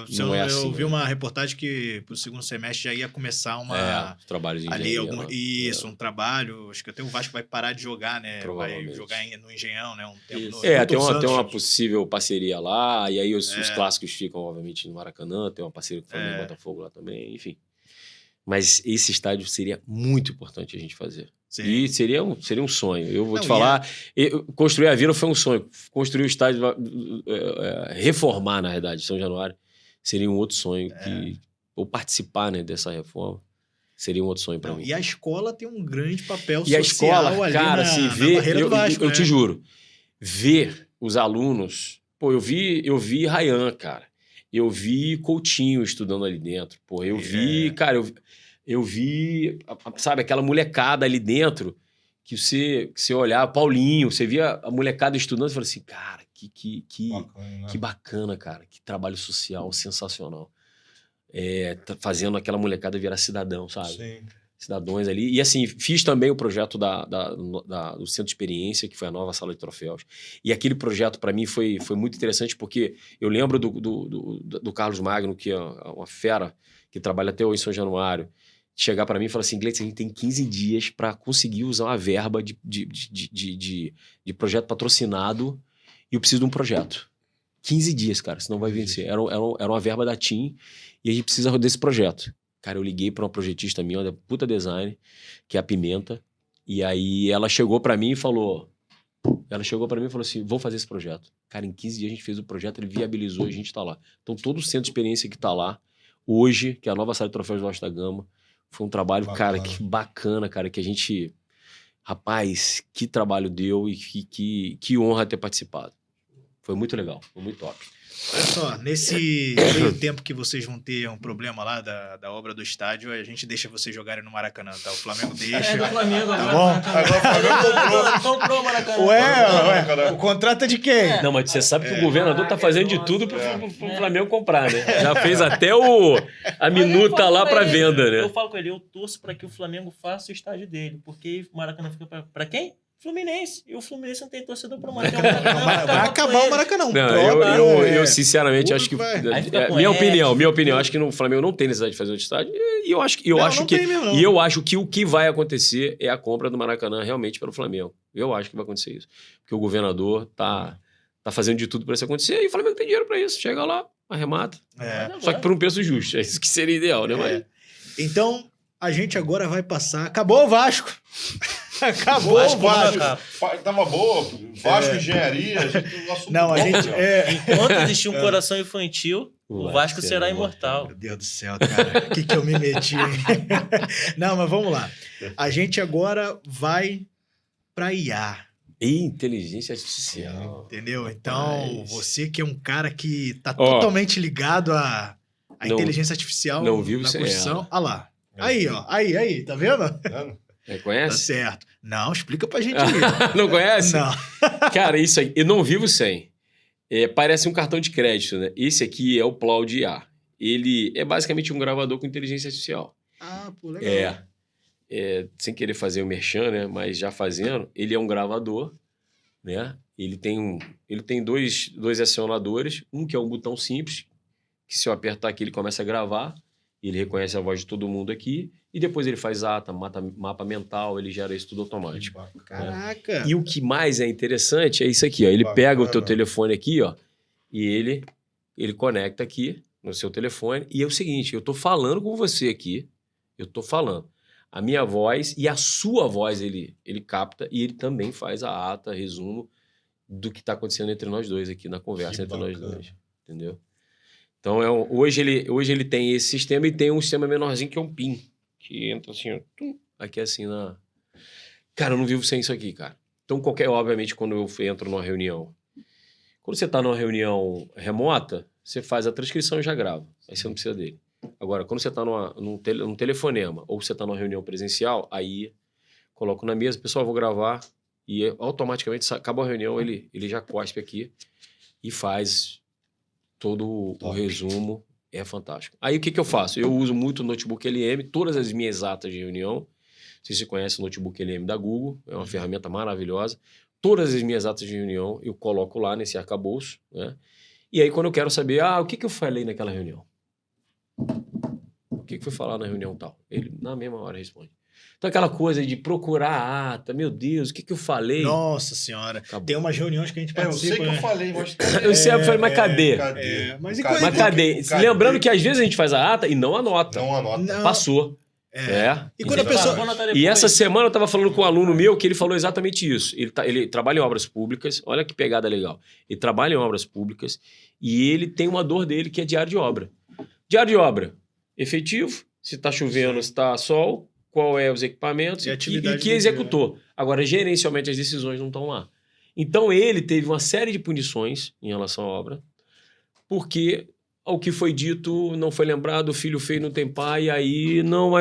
não é assim. Eu vi uma reportagem que pro segundo semestre já ia começar os trabalhos de ali engenharia. Um trabalho. Acho que até o Vasco vai parar de jogar, né? Vai Provavelmente. jogar no Engenhão, né? Um tempo Tem uma possível parceria lá, e aí os clássicos ficam, obviamente, no Maracanã, tem uma parceria com o Flamengo e Botafogo lá também, enfim. Mas esse estádio seria muito importante a gente fazer. Sim. E seria um sonho. Eu vou te falar, construir a Vila foi um sonho. Construir o estádio, reformar, na verdade, São Januário, seria um outro sonho. Ou participar, né, dessa reforma, seria um outro sonho para mim. E a escola tem um grande papel social. E a escola, ali cara, na barreira do Vasco. Eu te juro, ver os alunos... Pô, eu vi Ryan, cara. Eu vi Coutinho estudando ali dentro. Pô, eu vi... Cara, eu vi, sabe, aquela molecada ali dentro, que você olhava, Paulinho, você via a molecada estudando e falava assim, cara, que bacana, cara, que trabalho social sensacional. Tá fazendo aquela molecada virar cidadão, sabe? Sim. Cidadãos ali. E assim, fiz também o projeto do Centro de Experiência, que foi a nova sala de troféus. E aquele projeto, para mim, foi muito interessante, porque eu lembro do Carlos Magno, que é uma fera, que trabalha até hoje em São Januário, chegar para mim e falar assim, Gleice, a gente tem 15 dias para conseguir usar uma verba de projeto patrocinado e eu preciso de um projeto. 15 dias, cara, senão vai vencer. Era uma verba da TIM e a gente precisa desse projeto. Cara, eu liguei para uma projetista minha, uma puta design, que é a Pimenta, e aí ela chegou para mim e falou assim, vou fazer esse projeto. Cara, em 15 dias a gente fez o projeto, ele viabilizou e a gente tá lá. Então todo o centro de experiência que tá lá, hoje, que é a nova sala de troféus do Vasco da Gama, foi um trabalho, cara, que bacana, cara, que a gente... Rapaz, que trabalho deu e que honra ter participado. Foi muito legal, foi muito top. Olha só, nesse meio tempo que vocês vão ter um problema lá da obra do estádio, a gente deixa vocês jogarem no Maracanã, tá? O Flamengo deixa. Do Flamengo Tá agora. bom? Agora o Flamengo Comprou o Maracanã. Ué, o contrato é de quem? Não, mas você sabe que o governador tá fazendo de tudo pro Flamengo comprar, né? Já fez até a minuta lá pra venda, né? Eu falo com ele, eu torço pra que o Flamengo faça o estádio dele, porque o Maracanã fica pra quem? Fluminense. E o Fluminense não tem torcedor pra manter o Maracanã. Vai acabar o Maracanã. Eu sinceramente acho que... Minha opinião, acho que no Flamengo não tem necessidade de fazer outro estádio. E eu acho que o que vai acontecer é a compra do Maracanã realmente pelo Flamengo. Eu acho que vai acontecer isso. Porque o governador tá fazendo de tudo para isso acontecer e o Flamengo tem dinheiro para isso. Chega lá, arremata. Só que por um preço justo. É isso que seria ideal, né? Mas... Então, a gente agora vai passar... Acabou o Vasco! Acabou o Vasco. Tava boa. Vasco, engenharia. Não, a gente... Enquanto existir um coração infantil, o Vasco será imortal. Meu Deus do céu, cara. O que eu me meti, hein? Não, mas vamos lá. A gente agora vai pra IA. Inteligência artificial. Entendeu? Então, você que é um cara que tá totalmente ligado à inteligência artificial não vivo na sem construção. ela. Olha lá. Aí, ó. Aí, tá vendo? Conhece? Tá certo. Não, explica pra gente aí. Não conhece? Não. Cara, isso aí, eu não vivo sem. Parece um cartão de crédito, né? Esse aqui é o Plaud IA. Ele é basicamente um gravador com inteligência artificial. Ah, pô, legal. Sem querer fazer o merchan, né? Mas já fazendo, ele é um gravador, né? Ele tem dois acionadores. Um que é um botão simples, que se eu apertar aqui ele começa a gravar. ele reconhece a voz de todo mundo aqui, e depois ele faz ata, mapa mental, ele gera isso tudo automático. Caraca! E o que mais é interessante é isso aqui, ó. Ele pega o teu telefone aqui, ó, e ele conecta aqui no seu telefone. E é o seguinte, eu tô falando com você aqui, eu tô falando. A minha voz e a sua voz ele capta e ele também faz a ata, resumo do que tá acontecendo entre nós dois aqui na conversa entre nós dois, entendeu? Então, hoje ele tem esse sistema e tem um sistema menorzinho que é um PIN, que entra assim, ó, aqui assim na... Cara, eu não vivo sem isso aqui, cara. Então, obviamente, quando eu entro numa reunião, quando você tá numa reunião remota, você faz a transcrição e já grava. Aí você não precisa dele. Agora, quando você tá num telefonema ou você tá numa reunião presencial, aí coloco na mesa, pessoal, vou gravar e automaticamente, acaba a reunião, ele já cospe aqui e faz todo o resumo. É fantástico. Aí o que eu faço? Eu uso muito o Notebook LM, todas as minhas atas de reunião. Não sei se você conhece o Notebook LM da Google, é uma ferramenta maravilhosa. Todas as minhas atas de reunião eu coloco lá nesse arcabouço, né? E aí quando eu quero saber, o que eu falei naquela reunião? O que foi falar na reunião tal? Ele na mesma hora responde. Então aquela coisa de procurar a ata, meu Deus, o que eu falei? Nossa senhora. Acabou. Tem umas reuniões que a gente participa. Eu sei que eu falei, mas... Eu sempre falei, mas cadê? Mas cadê? Lembrando que às vezes a gente faz a ata e não anota. Não anota. Passou. E quando a pessoa... E essa semana eu estava falando com um aluno meu que ele falou exatamente isso. Ele trabalha em obras públicas, olha que pegada legal. Ele trabalha em obras públicas e ele tem uma dor dele que é diário de obra. Diário de obra, efetivo, se está chovendo, se está sol, qual é os equipamentos e que executou. Agora, gerencialmente, as decisões não estão lá. Então, ele teve uma série de punições em relação à obra, porque o que foi dito não foi lembrado, o filho feio não tem pai, aí não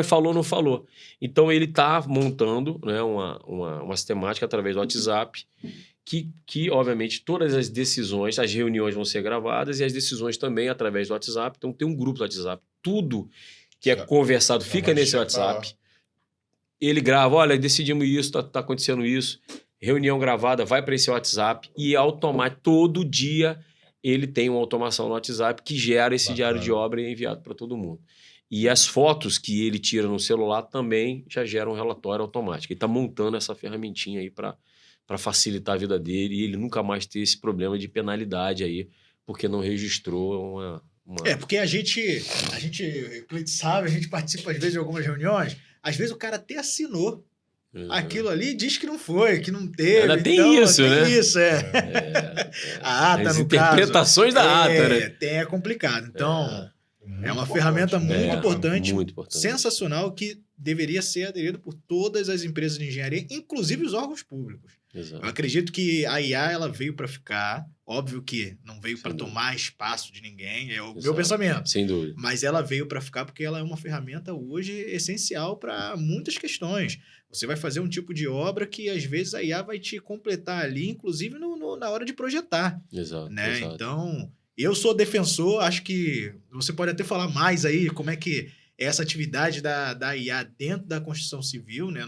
falou. Então, ele está montando, né, uma sistemática através do WhatsApp, que, obviamente, todas as decisões, as reuniões vão ser gravadas e as decisões também através do WhatsApp. Então, tem um grupo do WhatsApp. Tudo que é conversado fica nesse WhatsApp. Ele grava, olha, decidimos isso, tá acontecendo isso. Reunião gravada, vai para esse WhatsApp e automático, todo dia ele tem uma automação no WhatsApp que gera esse diário de obra e é enviado para todo mundo. E as fotos que ele tira no celular também já geram um relatório automático. Ele está montando essa ferramentinha aí para facilitar a vida dele e ele nunca mais ter esse problema de penalidade aí, porque não registrou uma... porque a gente sabe, a gente participa às vezes de algumas reuniões, às vezes o cara até assinou aquilo ali e diz que não foi, que não teve. Ainda tem isso, né? Tem isso, A ata, as no interpretações caso, da ata, né? É complicado. Então, é uma ferramenta muito importante, sensacional, que deveria ser aderido por todas as empresas de engenharia, inclusive os órgãos públicos. Exato. Eu acredito que a IA ela veio para ficar. Óbvio que não veio para tomar espaço de ninguém, é o meu pensamento. Sem dúvida. Mas ela veio para ficar porque ela é uma ferramenta hoje essencial para muitas questões. Você vai fazer um tipo de obra que às vezes a IA vai te completar ali, inclusive na hora de projetar. Exato, né? exato. Então, eu sou defensor, acho que você pode até falar mais aí como é que é essa atividade da IA dentro da construção civil, né?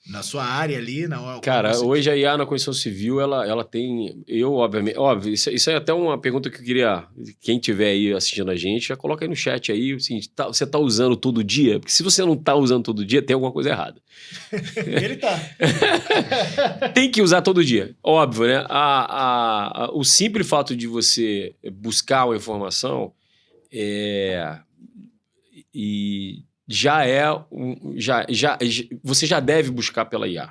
Na sua área ali. Cara, hoje a IA na construção civil, ela tem... obviamente... Óbvio, isso é até uma pergunta que eu queria... Quem estiver aí assistindo a gente, já coloca aí no chat aí, o seguinte, você tá usando todo dia? Porque se você não tá usando todo dia, tem alguma coisa errada. Ele tá. Tem que usar todo dia. Óbvio, né? O simples fato de você buscar uma informação você já deve buscar pela IA,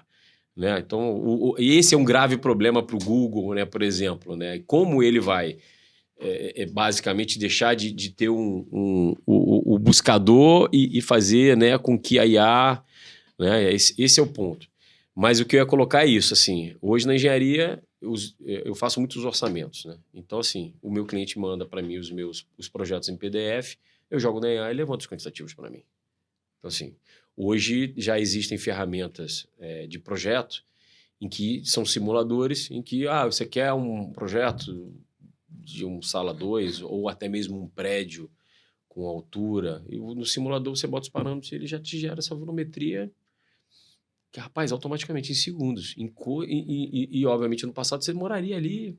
né? Então, esse é um grave problema para o Google, né, por exemplo, né? Como ele vai basicamente deixar de ter o buscador e fazer, né, com que a IA, né, esse é o ponto. Mas o que eu ia colocar é isso, assim, hoje na engenharia eu faço muitos orçamentos, né? Então, assim, o meu cliente manda para mim os projetos em PDF, eu jogo na IA e levanto os quantitativos para mim. Então, assim, hoje já existem ferramentas de projeto em que são simuladores, em que você quer um projeto de um sala 2 ou até mesmo um prédio com altura, e no simulador você bota os parâmetros e ele já te gera essa volumetria que, rapaz, automaticamente, em segundos. E, obviamente, no passado você demoraria ali,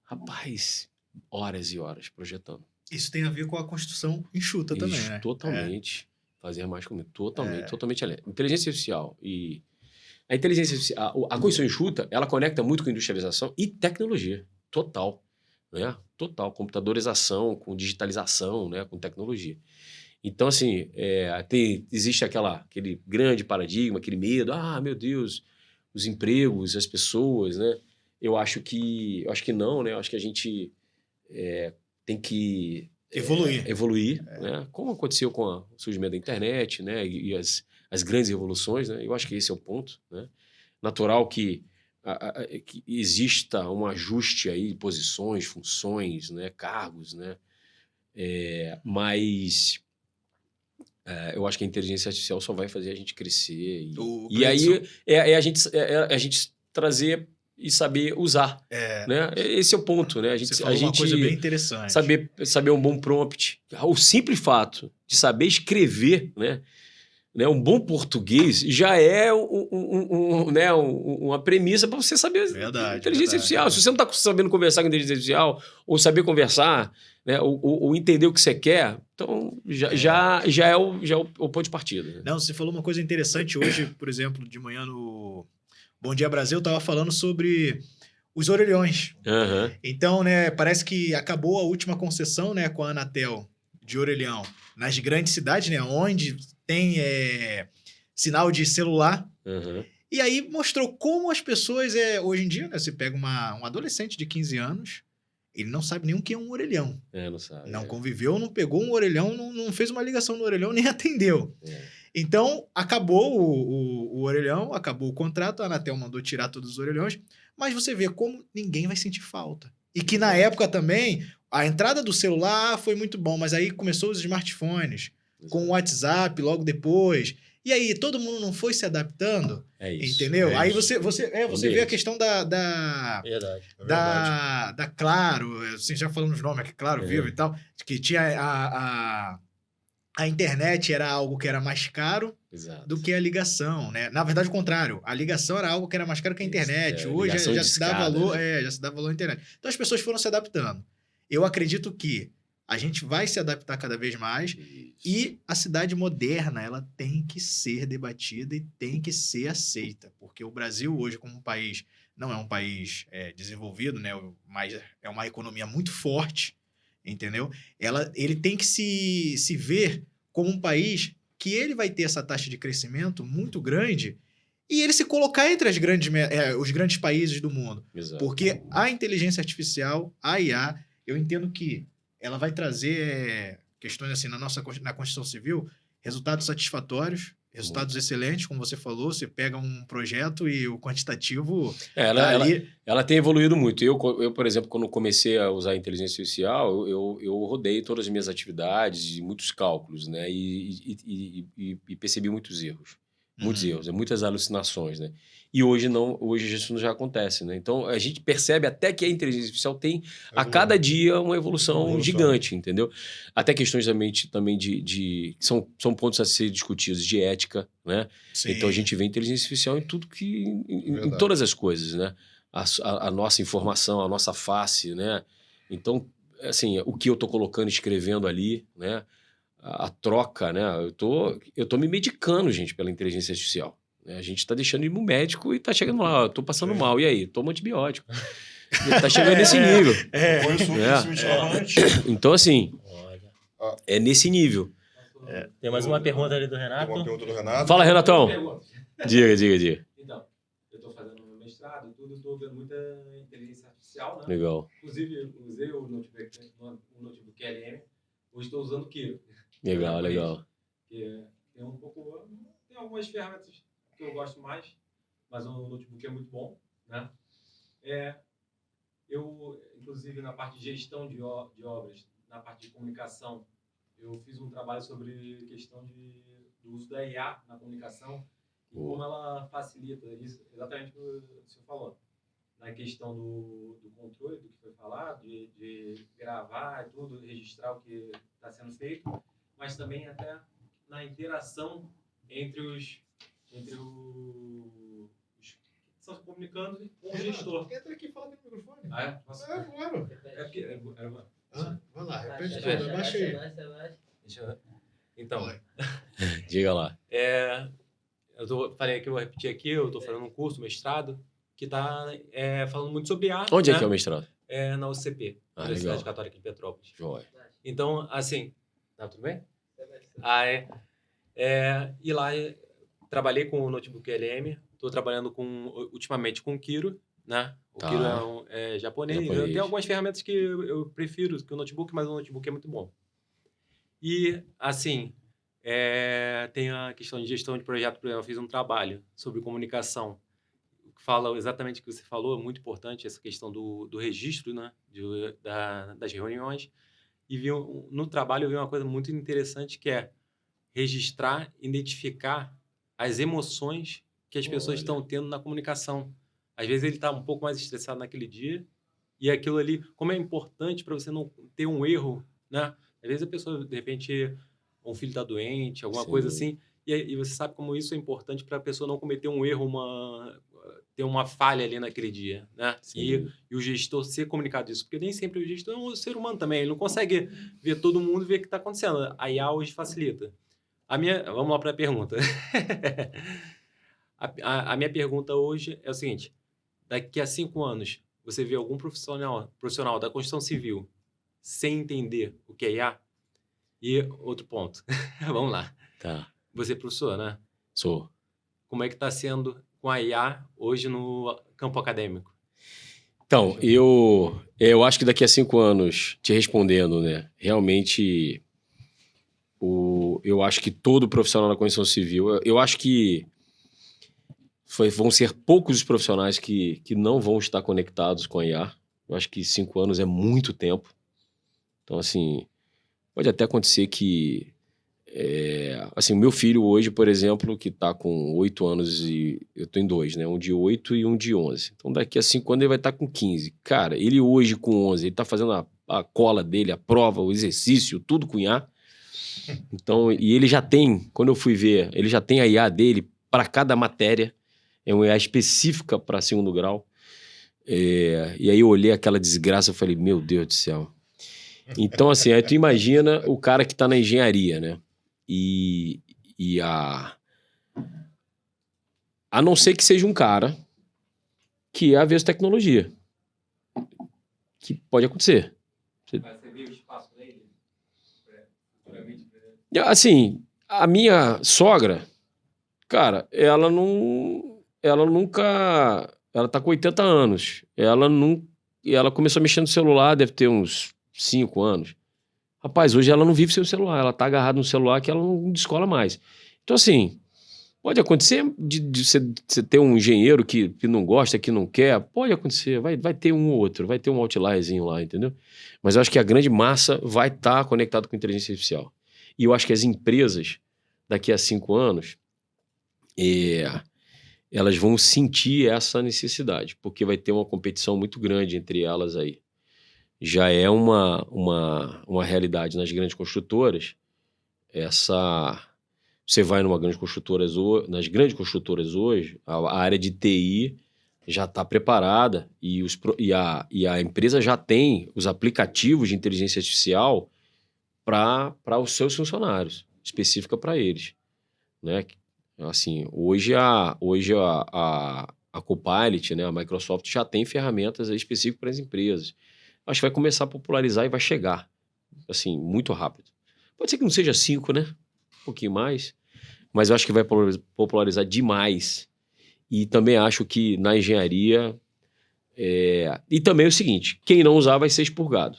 rapaz, horas e horas projetando. Isso tem a ver com a construção enxuta também, Isso, né? totalmente. Fazer mais comigo. Totalmente além. Inteligência artificial e... A inteligência artificial, a construção enxuta, ela conecta muito com industrialização e tecnologia. Total. Né? Total. Computadorização, com digitalização, né? Com tecnologia. Então, assim, existe aquele grande paradigma, aquele medo. Ah, meu Deus, os empregos, as pessoas, né? Eu acho que não, né? Eu acho que a gente tem que evoluir, né? Como aconteceu com o surgimento da internet, né? E as grandes revoluções, né? Eu acho que esse é o ponto, né? Natural que exista um ajuste aí de posições, funções, né? Cargos, né? Mas eu acho que a inteligência artificial só vai fazer a gente crescer e aí a gente trazer e saber usar, né? Esse é o ponto, né? Você falou uma coisa bem interessante. Saber um bom prompt. O simples fato de saber escrever, né, um bom português já é uma premissa para você saber inteligência artificial. Se você não está sabendo conversar com inteligência artificial ou saber conversar, né, ou entender o que você quer, então já é o ponto de partida. Né? Não, você falou uma coisa interessante hoje, por exemplo, de manhã no Bom Dia Brasil, eu estava falando sobre os orelhões. Uhum. Então, né, parece que acabou a última concessão, né, com a Anatel de orelhão nas grandes cidades, né, onde tem sinal de celular. Uhum. E aí mostrou como as pessoas, hoje em dia, né, você pega um adolescente de 15 anos, ele não sabe nem o que é um orelhão. Não sabe. Não conviveu, não pegou um orelhão, não fez uma ligação no orelhão, nem atendeu. Então, acabou o orelhão, acabou o contrato, a Anatel mandou tirar todos os orelhões, mas você vê como ninguém vai sentir falta. E que na época também, a entrada do celular foi muito bom, mas aí começou os smartphones, com o WhatsApp logo depois. E aí, todo mundo não foi se adaptando? É isso. Entendeu? Aí você vê a questão da Claro, assim, já falando os nomes aqui, Claro, Vivo e tal, que tinha a internet era algo que era mais caro do que a ligação, né? Na verdade, o contrário. A ligação era algo que era mais caro que a internet. Hoje já se dá valor, né? Já se dá valor à internet. Então as pessoas foram se adaptando. Eu acredito que a gente vai se adaptar cada vez mais e a cidade moderna, ela tem que ser debatida e tem que ser aceita, porque o Brasil hoje como um país não é um país desenvolvido, né? Mas é uma economia muito forte, entendeu? Ele tem que se ver como um país que ele vai ter essa taxa de crescimento muito grande e ele se colocar entre os grandes países do mundo. Exato. Porque a inteligência artificial, a IA, eu entendo que ela vai trazer questões assim na Constituição Civil, resultados satisfatórios, resultados excelentes, como você falou, você pega um projeto e o quantitativo... Ela tem evoluído muito. Eu, por exemplo, quando comecei a usar a inteligência artificial, eu rodei todas as minhas atividades e muitos cálculos, né? E percebi muitos erros. Muitos erros, muitas alucinações, né? E hoje isso já acontece, né? Então, a gente percebe até que a inteligência artificial tem, a cada dia, uma evolução gigante, entendeu? Até questões também de são pontos a ser discutidos, de ética, né? Sim. Então, a gente vê a inteligência artificial em tudo em todas as coisas, né? A nossa informação, a nossa face, né? Então, assim, o que eu estou colocando, escrevendo ali, né? A troca, né? Eu tô me medicando, gente, pela inteligência artificial. Né? A gente tá deixando ir no médico e tá chegando lá, eu tô passando mal, e aí? Toma antibiótico. Tá chegando nesse nível. Então, assim, é nesse nível. Tem mais uma pergunta ali do Renato. Uma pergunta do Renato. Fala, Renatão. Diga. Então, eu tô fazendo meu mestrado e tudo, tô vendo muita inteligência artificial, né? Legal. Inclusive, usei o notebook LM. Hoje estou usando o Kiro. Legal. Que tem tem algumas ferramentas que eu gosto mais, mas o notebook é muito bom, né? Eu, inclusive, na parte de gestão de obras, na parte de comunicação, eu fiz um trabalho sobre questão do uso da IA na comunicação e como ela facilita isso, exatamente o que o senhor falou, na questão do controle do que foi falado, de gravar e tudo, registrar o que está sendo feito, mas também até na interação entre os que está se comunicando com o gestor. Entra aqui e fala aqui no microfone. Ah, é? Posso? É, claro. É porque... Vai lá, repete Abaixa, tudo, abaixa aí. Deixa eu... Então, Vai. Diga lá. falei que eu vou repetir aqui, eu estou fazendo um curso, mestrado, que está falando muito sobre IA. Onde né? é que é o mestrado? Na UCP, Ah, Universidade legal. Católica de Petrópolis. Joia. Então, assim... Tá tudo bem? E lá trabalhei com o notebook LM, estou trabalhando ultimamente com o Kiro, né? O Tá. Kiro é japonês. Japonês. Tem algumas ferramentas que eu prefiro que o notebook, mas o notebook é muito bom. E, assim, tem a questão de gestão de projeto. Por exemplo, eu fiz um trabalho sobre comunicação, que fala exatamente o que você falou, é muito importante essa questão do registro, né? Das reuniões. E no trabalho eu vi uma coisa muito interessante, que é registrar, identificar as emoções que as pessoas estão tendo na comunicação. Às vezes ele está um pouco mais estressado naquele dia, e aquilo ali, como é importante para você não ter um erro, né? Às vezes a pessoa, de repente, um filho está doente, alguma Sim. coisa assim, e você sabe como isso é importante para a pessoa não cometer um erro, ter uma falha ali naquele dia, né? E o gestor ser comunicado isso, porque nem sempre o gestor é um ser humano também, ele não consegue ver todo mundo e ver o que está acontecendo. A IA hoje facilita. Vamos lá para a pergunta. A minha pergunta hoje é o seguinte: daqui a 5 anos, você vê algum profissional da construção civil sem entender o que é IA? E outro ponto, vamos lá. Tá. Você é professor, né? Sou. Como é que está sendo com a IA hoje no campo acadêmico? Então, eu acho que daqui a 5 anos, te respondendo, né? Realmente, eu acho que todo profissional da construção civil, eu acho que vão ser poucos os profissionais que não vão estar conectados com a IA. Eu acho que 5 anos é muito tempo. Então, assim, pode até acontecer que... assim, o meu filho hoje, por exemplo, que está com 8 anos e eu estou em 2, né? Um de 8 e um de 11. Então, daqui a 5 anos ele vai estar com 15. Cara, ele hoje com 11, ele está fazendo a cola dele, a prova, o exercício, tudo com IA. Então, e ele já tem, quando eu fui ver, ele já tem a IA dele para cada matéria. É uma IA específica para 2º grau. E aí eu olhei aquela desgraça e falei, meu Deus do céu. Então, assim, aí tu imagina o cara que está na engenharia, né? A não ser que seja um cara que é avesso à tecnologia. Que pode acontecer. Mas você viu o espaço para ele? Assim, a minha sogra, cara, ela tá com 80 anos. Ela começou a mexer no celular, deve ter uns 5 anos. Rapaz, hoje ela não vive sem o celular, ela tá agarrada no celular que ela não descola mais. Então, assim, pode acontecer de você ter um engenheiro que não gosta, que não quer, pode acontecer, vai ter um ou outro, vai ter um outlierzinho lá, entendeu? Mas eu acho que a grande massa vai estar conectada com inteligência artificial. E eu acho que as empresas, daqui a 5 anos, elas vão sentir essa necessidade, porque vai ter uma competição muito grande entre elas aí. Já é uma realidade nas grandes construtoras. Você vai nas grandes construtoras hoje, a área de TI já está preparada e a empresa já tem os aplicativos de inteligência artificial para os seus funcionários, específica para eles, né? Assim, hoje a Copilot, né, a Microsoft já tem ferramentas específicas para as empresas. Acho que vai começar a popularizar e vai chegar, assim, muito rápido. Pode ser que não seja 5, né? Um pouquinho mais. Mas eu acho que vai popularizar demais. E também acho que na engenharia... E também é o seguinte, quem não usar vai ser expurgado.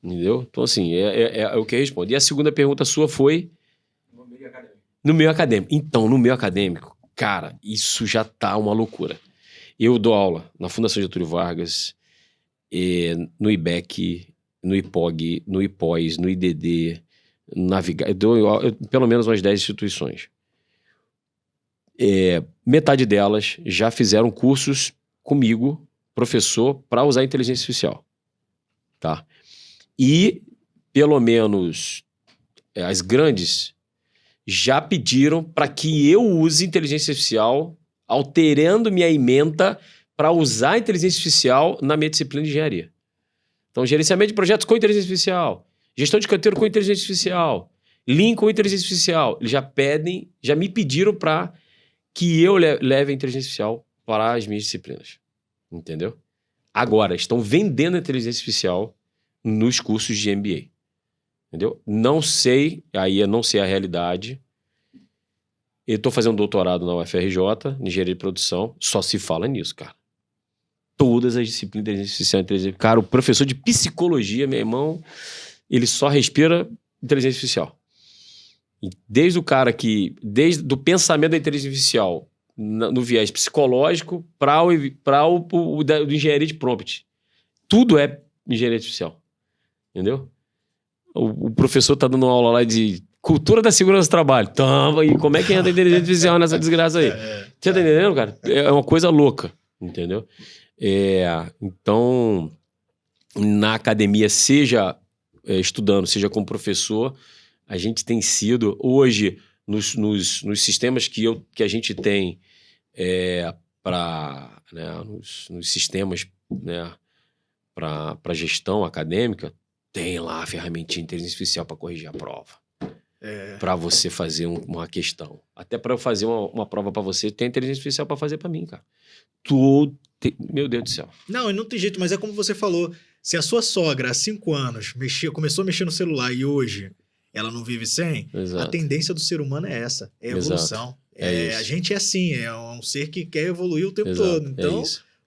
Entendeu? Então, assim, é o que eu respondo. E a segunda pergunta sua foi... No meio acadêmico. Então, no meio acadêmico, cara, isso já tá uma loucura. Eu dou aula na Fundação Getúlio Vargas... no IBEC, no IPOG, no IPOS, no IDD, eu dou pelo menos umas 10 instituições. Metade delas já fizeram cursos comigo, professor, para usar inteligência artificial. Tá? E, pelo menos, as grandes já pediram para que eu use inteligência artificial alterando minha ementa para usar a inteligência artificial na minha disciplina de engenharia. Então, gerenciamento de projetos com inteligência artificial, gestão de canteiro com inteligência artificial, Lean com inteligência artificial. Eles já me pediram para que eu leve a inteligência artificial para as minhas disciplinas. Entendeu? Agora, estão vendendo a inteligência artificial nos cursos de MBA. Entendeu? Não sei, aí eu não sei a realidade. Eu estou fazendo doutorado na UFRJ, em engenharia de produção, só se fala nisso, cara. Todas as disciplinas de inteligência artificial. Cara, o professor de psicologia, meu irmão, ele só respira inteligência artificial. E desde o pensamento da inteligência artificial no viés psicológico para o da engenharia de prompt. Tudo é engenharia artificial. Entendeu? O professor tá dando uma aula lá de cultura da segurança do trabalho. Toma, e como é que entra a inteligência artificial nessa desgraça aí? Você tá entendendo, cara? É uma coisa louca, entendeu? Então, na academia, seja estudando, seja como professor, a gente tem sido, hoje, nos sistemas que a gente tem nos sistemas, né, para gestão acadêmica, tem lá a ferramentinha de inteligência artificial para corrigir a prova. Para você fazer uma questão. Até para eu fazer uma prova para você, tem inteligência artificial para fazer para mim, cara. Meu Deus do céu. Não, e não tem jeito, mas é como você falou. Se a sua sogra, há 5 anos, começou a mexer no celular e hoje ela não vive sem, Exato. a tendência do ser humano é essa. É evolução. A gente é assim, é um ser que quer evoluir o tempo todo. Então,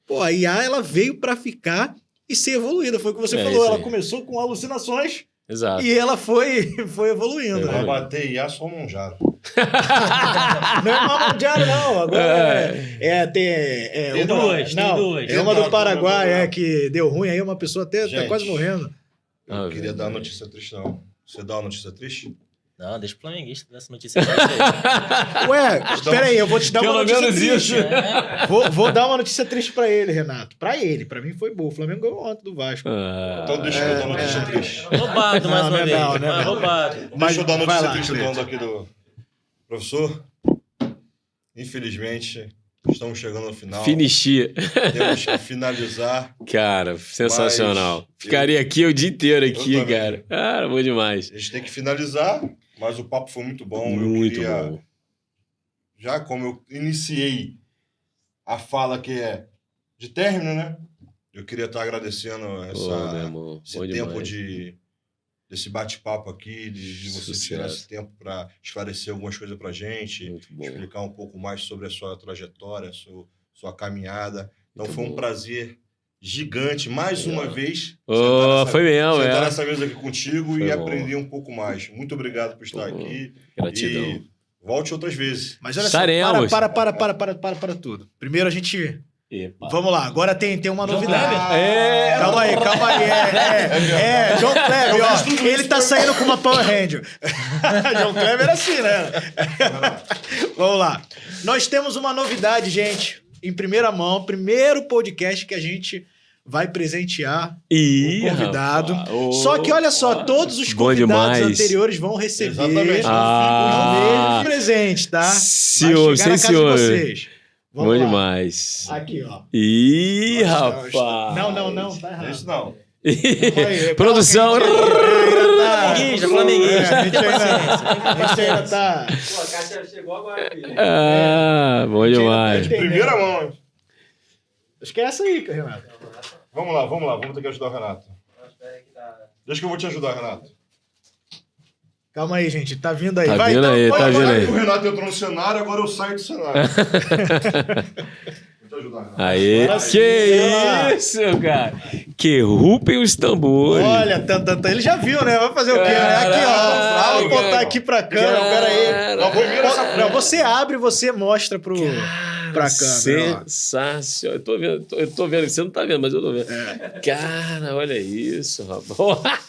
pô, a IA, ela veio para ficar e ser evoluída. Foi o que você falou. Ela começou com alucinações. Exato. E ela foi evoluindo. Vai bater IA só num jaro. Não é Mamandiaro, não. Agora Tem duas. É uma do Paraguai, que deu ruim aí, uma pessoa até tá Gente, quase morrendo. Eu queria dar uma notícia triste, não. Você dá uma notícia triste? Não, deixa o flamenguista dessa notícia aí. Ué, peraí, eu vou te dar uma notícia triste. Isso. Vou dar uma notícia triste pra ele, Renato. Pra mim foi boa. O Flamengo ganhou ontem do Vasco. Então deixa eu dar uma notícia triste. Roubado mais uma vez. Não. Roubado. Deixa eu dar uma notícia lá, triste então aqui do professor. Infelizmente, estamos chegando ao final. Finishia. Temos que finalizar. Cara, sensacional. Ficaria aqui o dia inteiro aqui, também. cara. Cara, bom demais. A gente tem que finalizar, mas o papo foi muito bom. Muito eu queria, bom. Já como eu iniciei a fala que é de término, né? Eu queria estar agradecendo Meu irmão, esse bom tempo demais. desse bate-papo aqui, de você Sucesso. tirar esse tempo para esclarecer algumas coisas para a gente, Muito bom. explicar um pouco mais sobre a sua trajetória, sua caminhada. Então Muito foi um bom. prazer gigante, mais uma vez, Foi mesmo, sentar nessa mesa aqui contigo Foi e bom. aprender um pouco mais. Muito obrigado por estar Bom. aqui. Gratidão. E volte outras vezes. Mas olha Estaremos. só, para tudo. Primeiro a gente... Epa. Vamos lá, agora tem uma novidade. Kleber? Calma aí. João Kleber, ó. Ele tá saindo com uma Power Ranger. João Kleber era assim, né? Vamos lá. Nós temos uma novidade, gente. Em primeira mão, primeiro podcast que a gente vai presentear o convidado. Rapaz. Oh, Só que olha só, todos os bom convidados demais. anteriores vão receber Exatamente. os mesmos presentes, tá? Senhor, Vai chegar na sim, casa senhor. de vocês. Bom Vamos lá. demais. Aqui, ó. Ih, Nossa, rapaz. Não, tá errado. Isso não. Produção. Flamenguista. A gente ainda tá... Pô, a caixa chegou agora, filho. Ah, bom demais. De primeira mão, hein? Acho que é essa aí, Renato. Vamos lá. Vamos ter que ajudar o Renato. Deixa que eu vou te ajudar, Renato. Calma aí, gente. Tá vindo aí. Tá Vai, vindo então, aí, pode tá jogar vindo aí. O Renato entrou no cenário, agora eu saio do cenário. Vou te ajudar, Renato. Aê, Agora sim, que isso, cara. Que rupem os tambores. Olha, ele já viu, né? Vai fazer o quê? Aqui, ó. Vou botar aqui pra câmera, pera aí. Não, vou virar essa Não, você abre e você mostra pra câmera. ó. Sensacional. Eu tô vendo, você não tá vendo, mas eu tô vendo. Cara, olha isso, rapaz.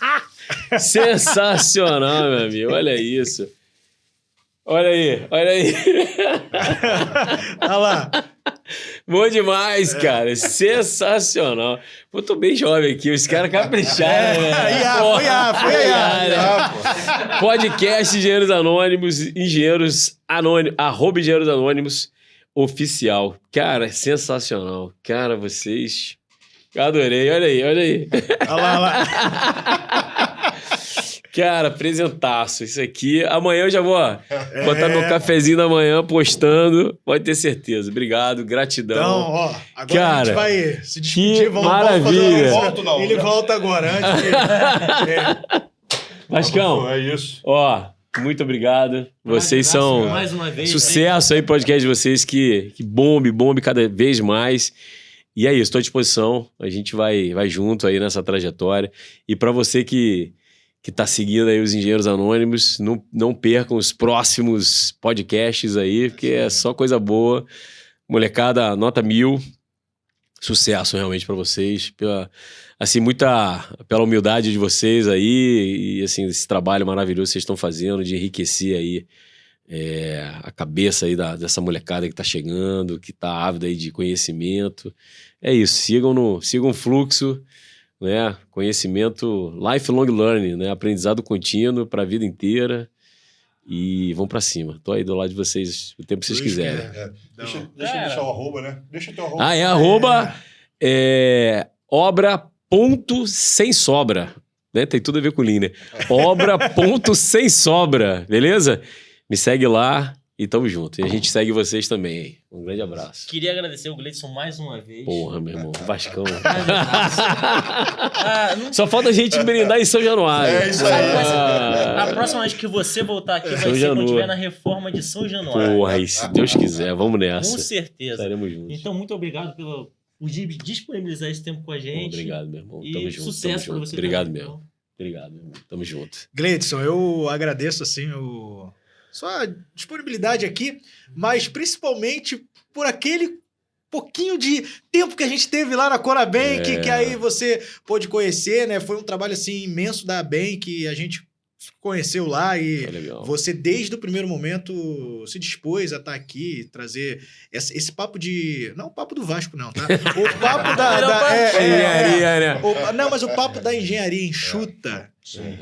Sensacional, meu amigo. Olha isso. Olha aí. Olha lá. Bom demais, cara. Sensacional. Pô, tô bem jovem aqui. Os caras capricharam, né? Foi IA. Podcast Engenheiros Anônimos, @Engenheiros Anônimos. Oficial. Cara, sensacional. Cara, vocês... Adorei, olha aí. Olha lá. Cara, presentaço. Isso aqui... Amanhã eu já vou botar meu cafezinho da manhã postando. Pode ter certeza. Obrigado, gratidão. Então, ó, agora cara, a gente vai se despedir. que maravilha. Ele volta agora, antes de... Vascão, É isso. ó, muito obrigado. Vocês são... Mais uma vez. Sucesso aí, podcast de vocês, que bombe cada vez mais. E é isso, estou à disposição. A gente vai junto aí nessa trajetória. E para você que tá seguindo aí os Engenheiros Anônimos, não percam os próximos podcasts aí, porque é só coisa boa. Molecada, nota 1000. Sucesso realmente para vocês. Pela humildade de vocês aí e assim, esse trabalho maravilhoso que vocês estão fazendo de enriquecer aí a cabeça aí dessa molecada que tá chegando, que tá ávida aí de conhecimento. É isso, sigam o fluxo, né? Conhecimento, lifelong learning, né? Aprendizado contínuo para a vida inteira. E vão para cima. Tô aí do lado de vocês o tempo que vocês quiserem. Deixa eu deixar o arroba, né? Deixa teu arroba. Arroba obra.sem-sobra. Né? Tem tudo a ver com o Lean, né? Obra.sem-sobra, beleza? Me segue lá e tamo junto. E a gente segue vocês também aí. Um grande abraço. Queria agradecer o Gleidson mais uma vez. Porra, meu irmão. Vascão. Só falta a gente brindar em São Januário. É isso aí. A próxima vez que você voltar aqui vai ser quando estiver na reforma de São Januário. Porra, aí, se Deus quiser, vamos nessa. Com certeza. Estaremos juntos. Então, muito obrigado por disponibilizar esse tempo com a gente. Obrigado, meu irmão. E Tamo junto. sucesso pra você. Obrigado também. mesmo. Obrigado, meu irmão. Tamo junto. Gleidson, eu agradeço assim sua disponibilidade aqui, mas principalmente por aquele pouquinho de tempo que a gente teve lá na Corabank, que aí você pôde conhecer, né? Foi um trabalho assim imenso da Bank que a gente conheceu lá e você desde o primeiro momento se dispôs a estar aqui, trazer esse papo de... Não o papo do Vasco não, tá? O papo engenharia, né? Não, mas o papo da engenharia enxuta,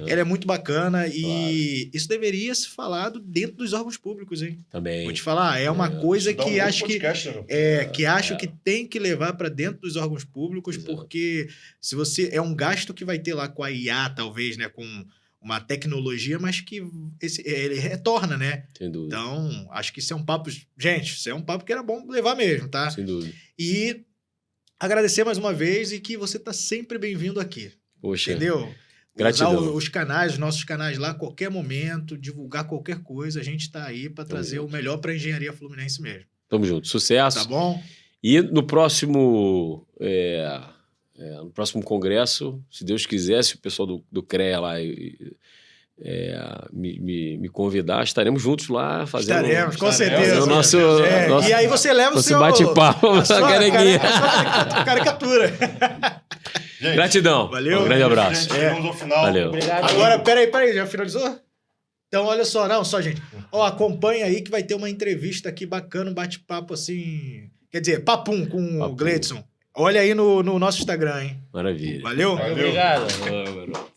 ela é muito bacana e isso deveria ser falado dentro dos órgãos públicos, hein? Também. Vou te falar, é uma coisa que acho que podcast, que tem que levar para dentro dos órgãos públicos, porque se você é um gasto que vai ter lá com a IA, talvez, né, com uma tecnologia, mas que ele retorna, né? Sem dúvida. Então, acho que isso é um papo... Gente, isso é um papo que era bom levar mesmo, tá? Sem dúvida. E agradecer mais uma vez e que você tá sempre bem-vindo aqui. Poxa. Entendeu? Gratidão. Usar os canais, os nossos canais lá a qualquer momento, divulgar qualquer coisa, a gente tá aí para trazer o melhor para a engenharia fluminense mesmo. Tamo junto. Sucesso. Tá bom? E no próximo... no próximo congresso, se Deus quiser, se o pessoal do CREA lá me convidar, estaremos juntos lá fazendo... Estaremos, com certeza. O nosso e aí você leva o seu... bate-papo, a carequinha. Caricatura. Gente, Gratidão. Valeu. Um grande abraço. Chegamos ao final. Valeu. Obrigado. Agora, peraí, já finalizou? Então, olha só, gente. Ó, acompanha aí que vai ter uma entrevista aqui bacana, um bate-papo assim... Quer dizer, papum com o Gleidson. Olha aí no nosso Instagram, hein? Maravilha. Valeu? Obrigado. Valeu.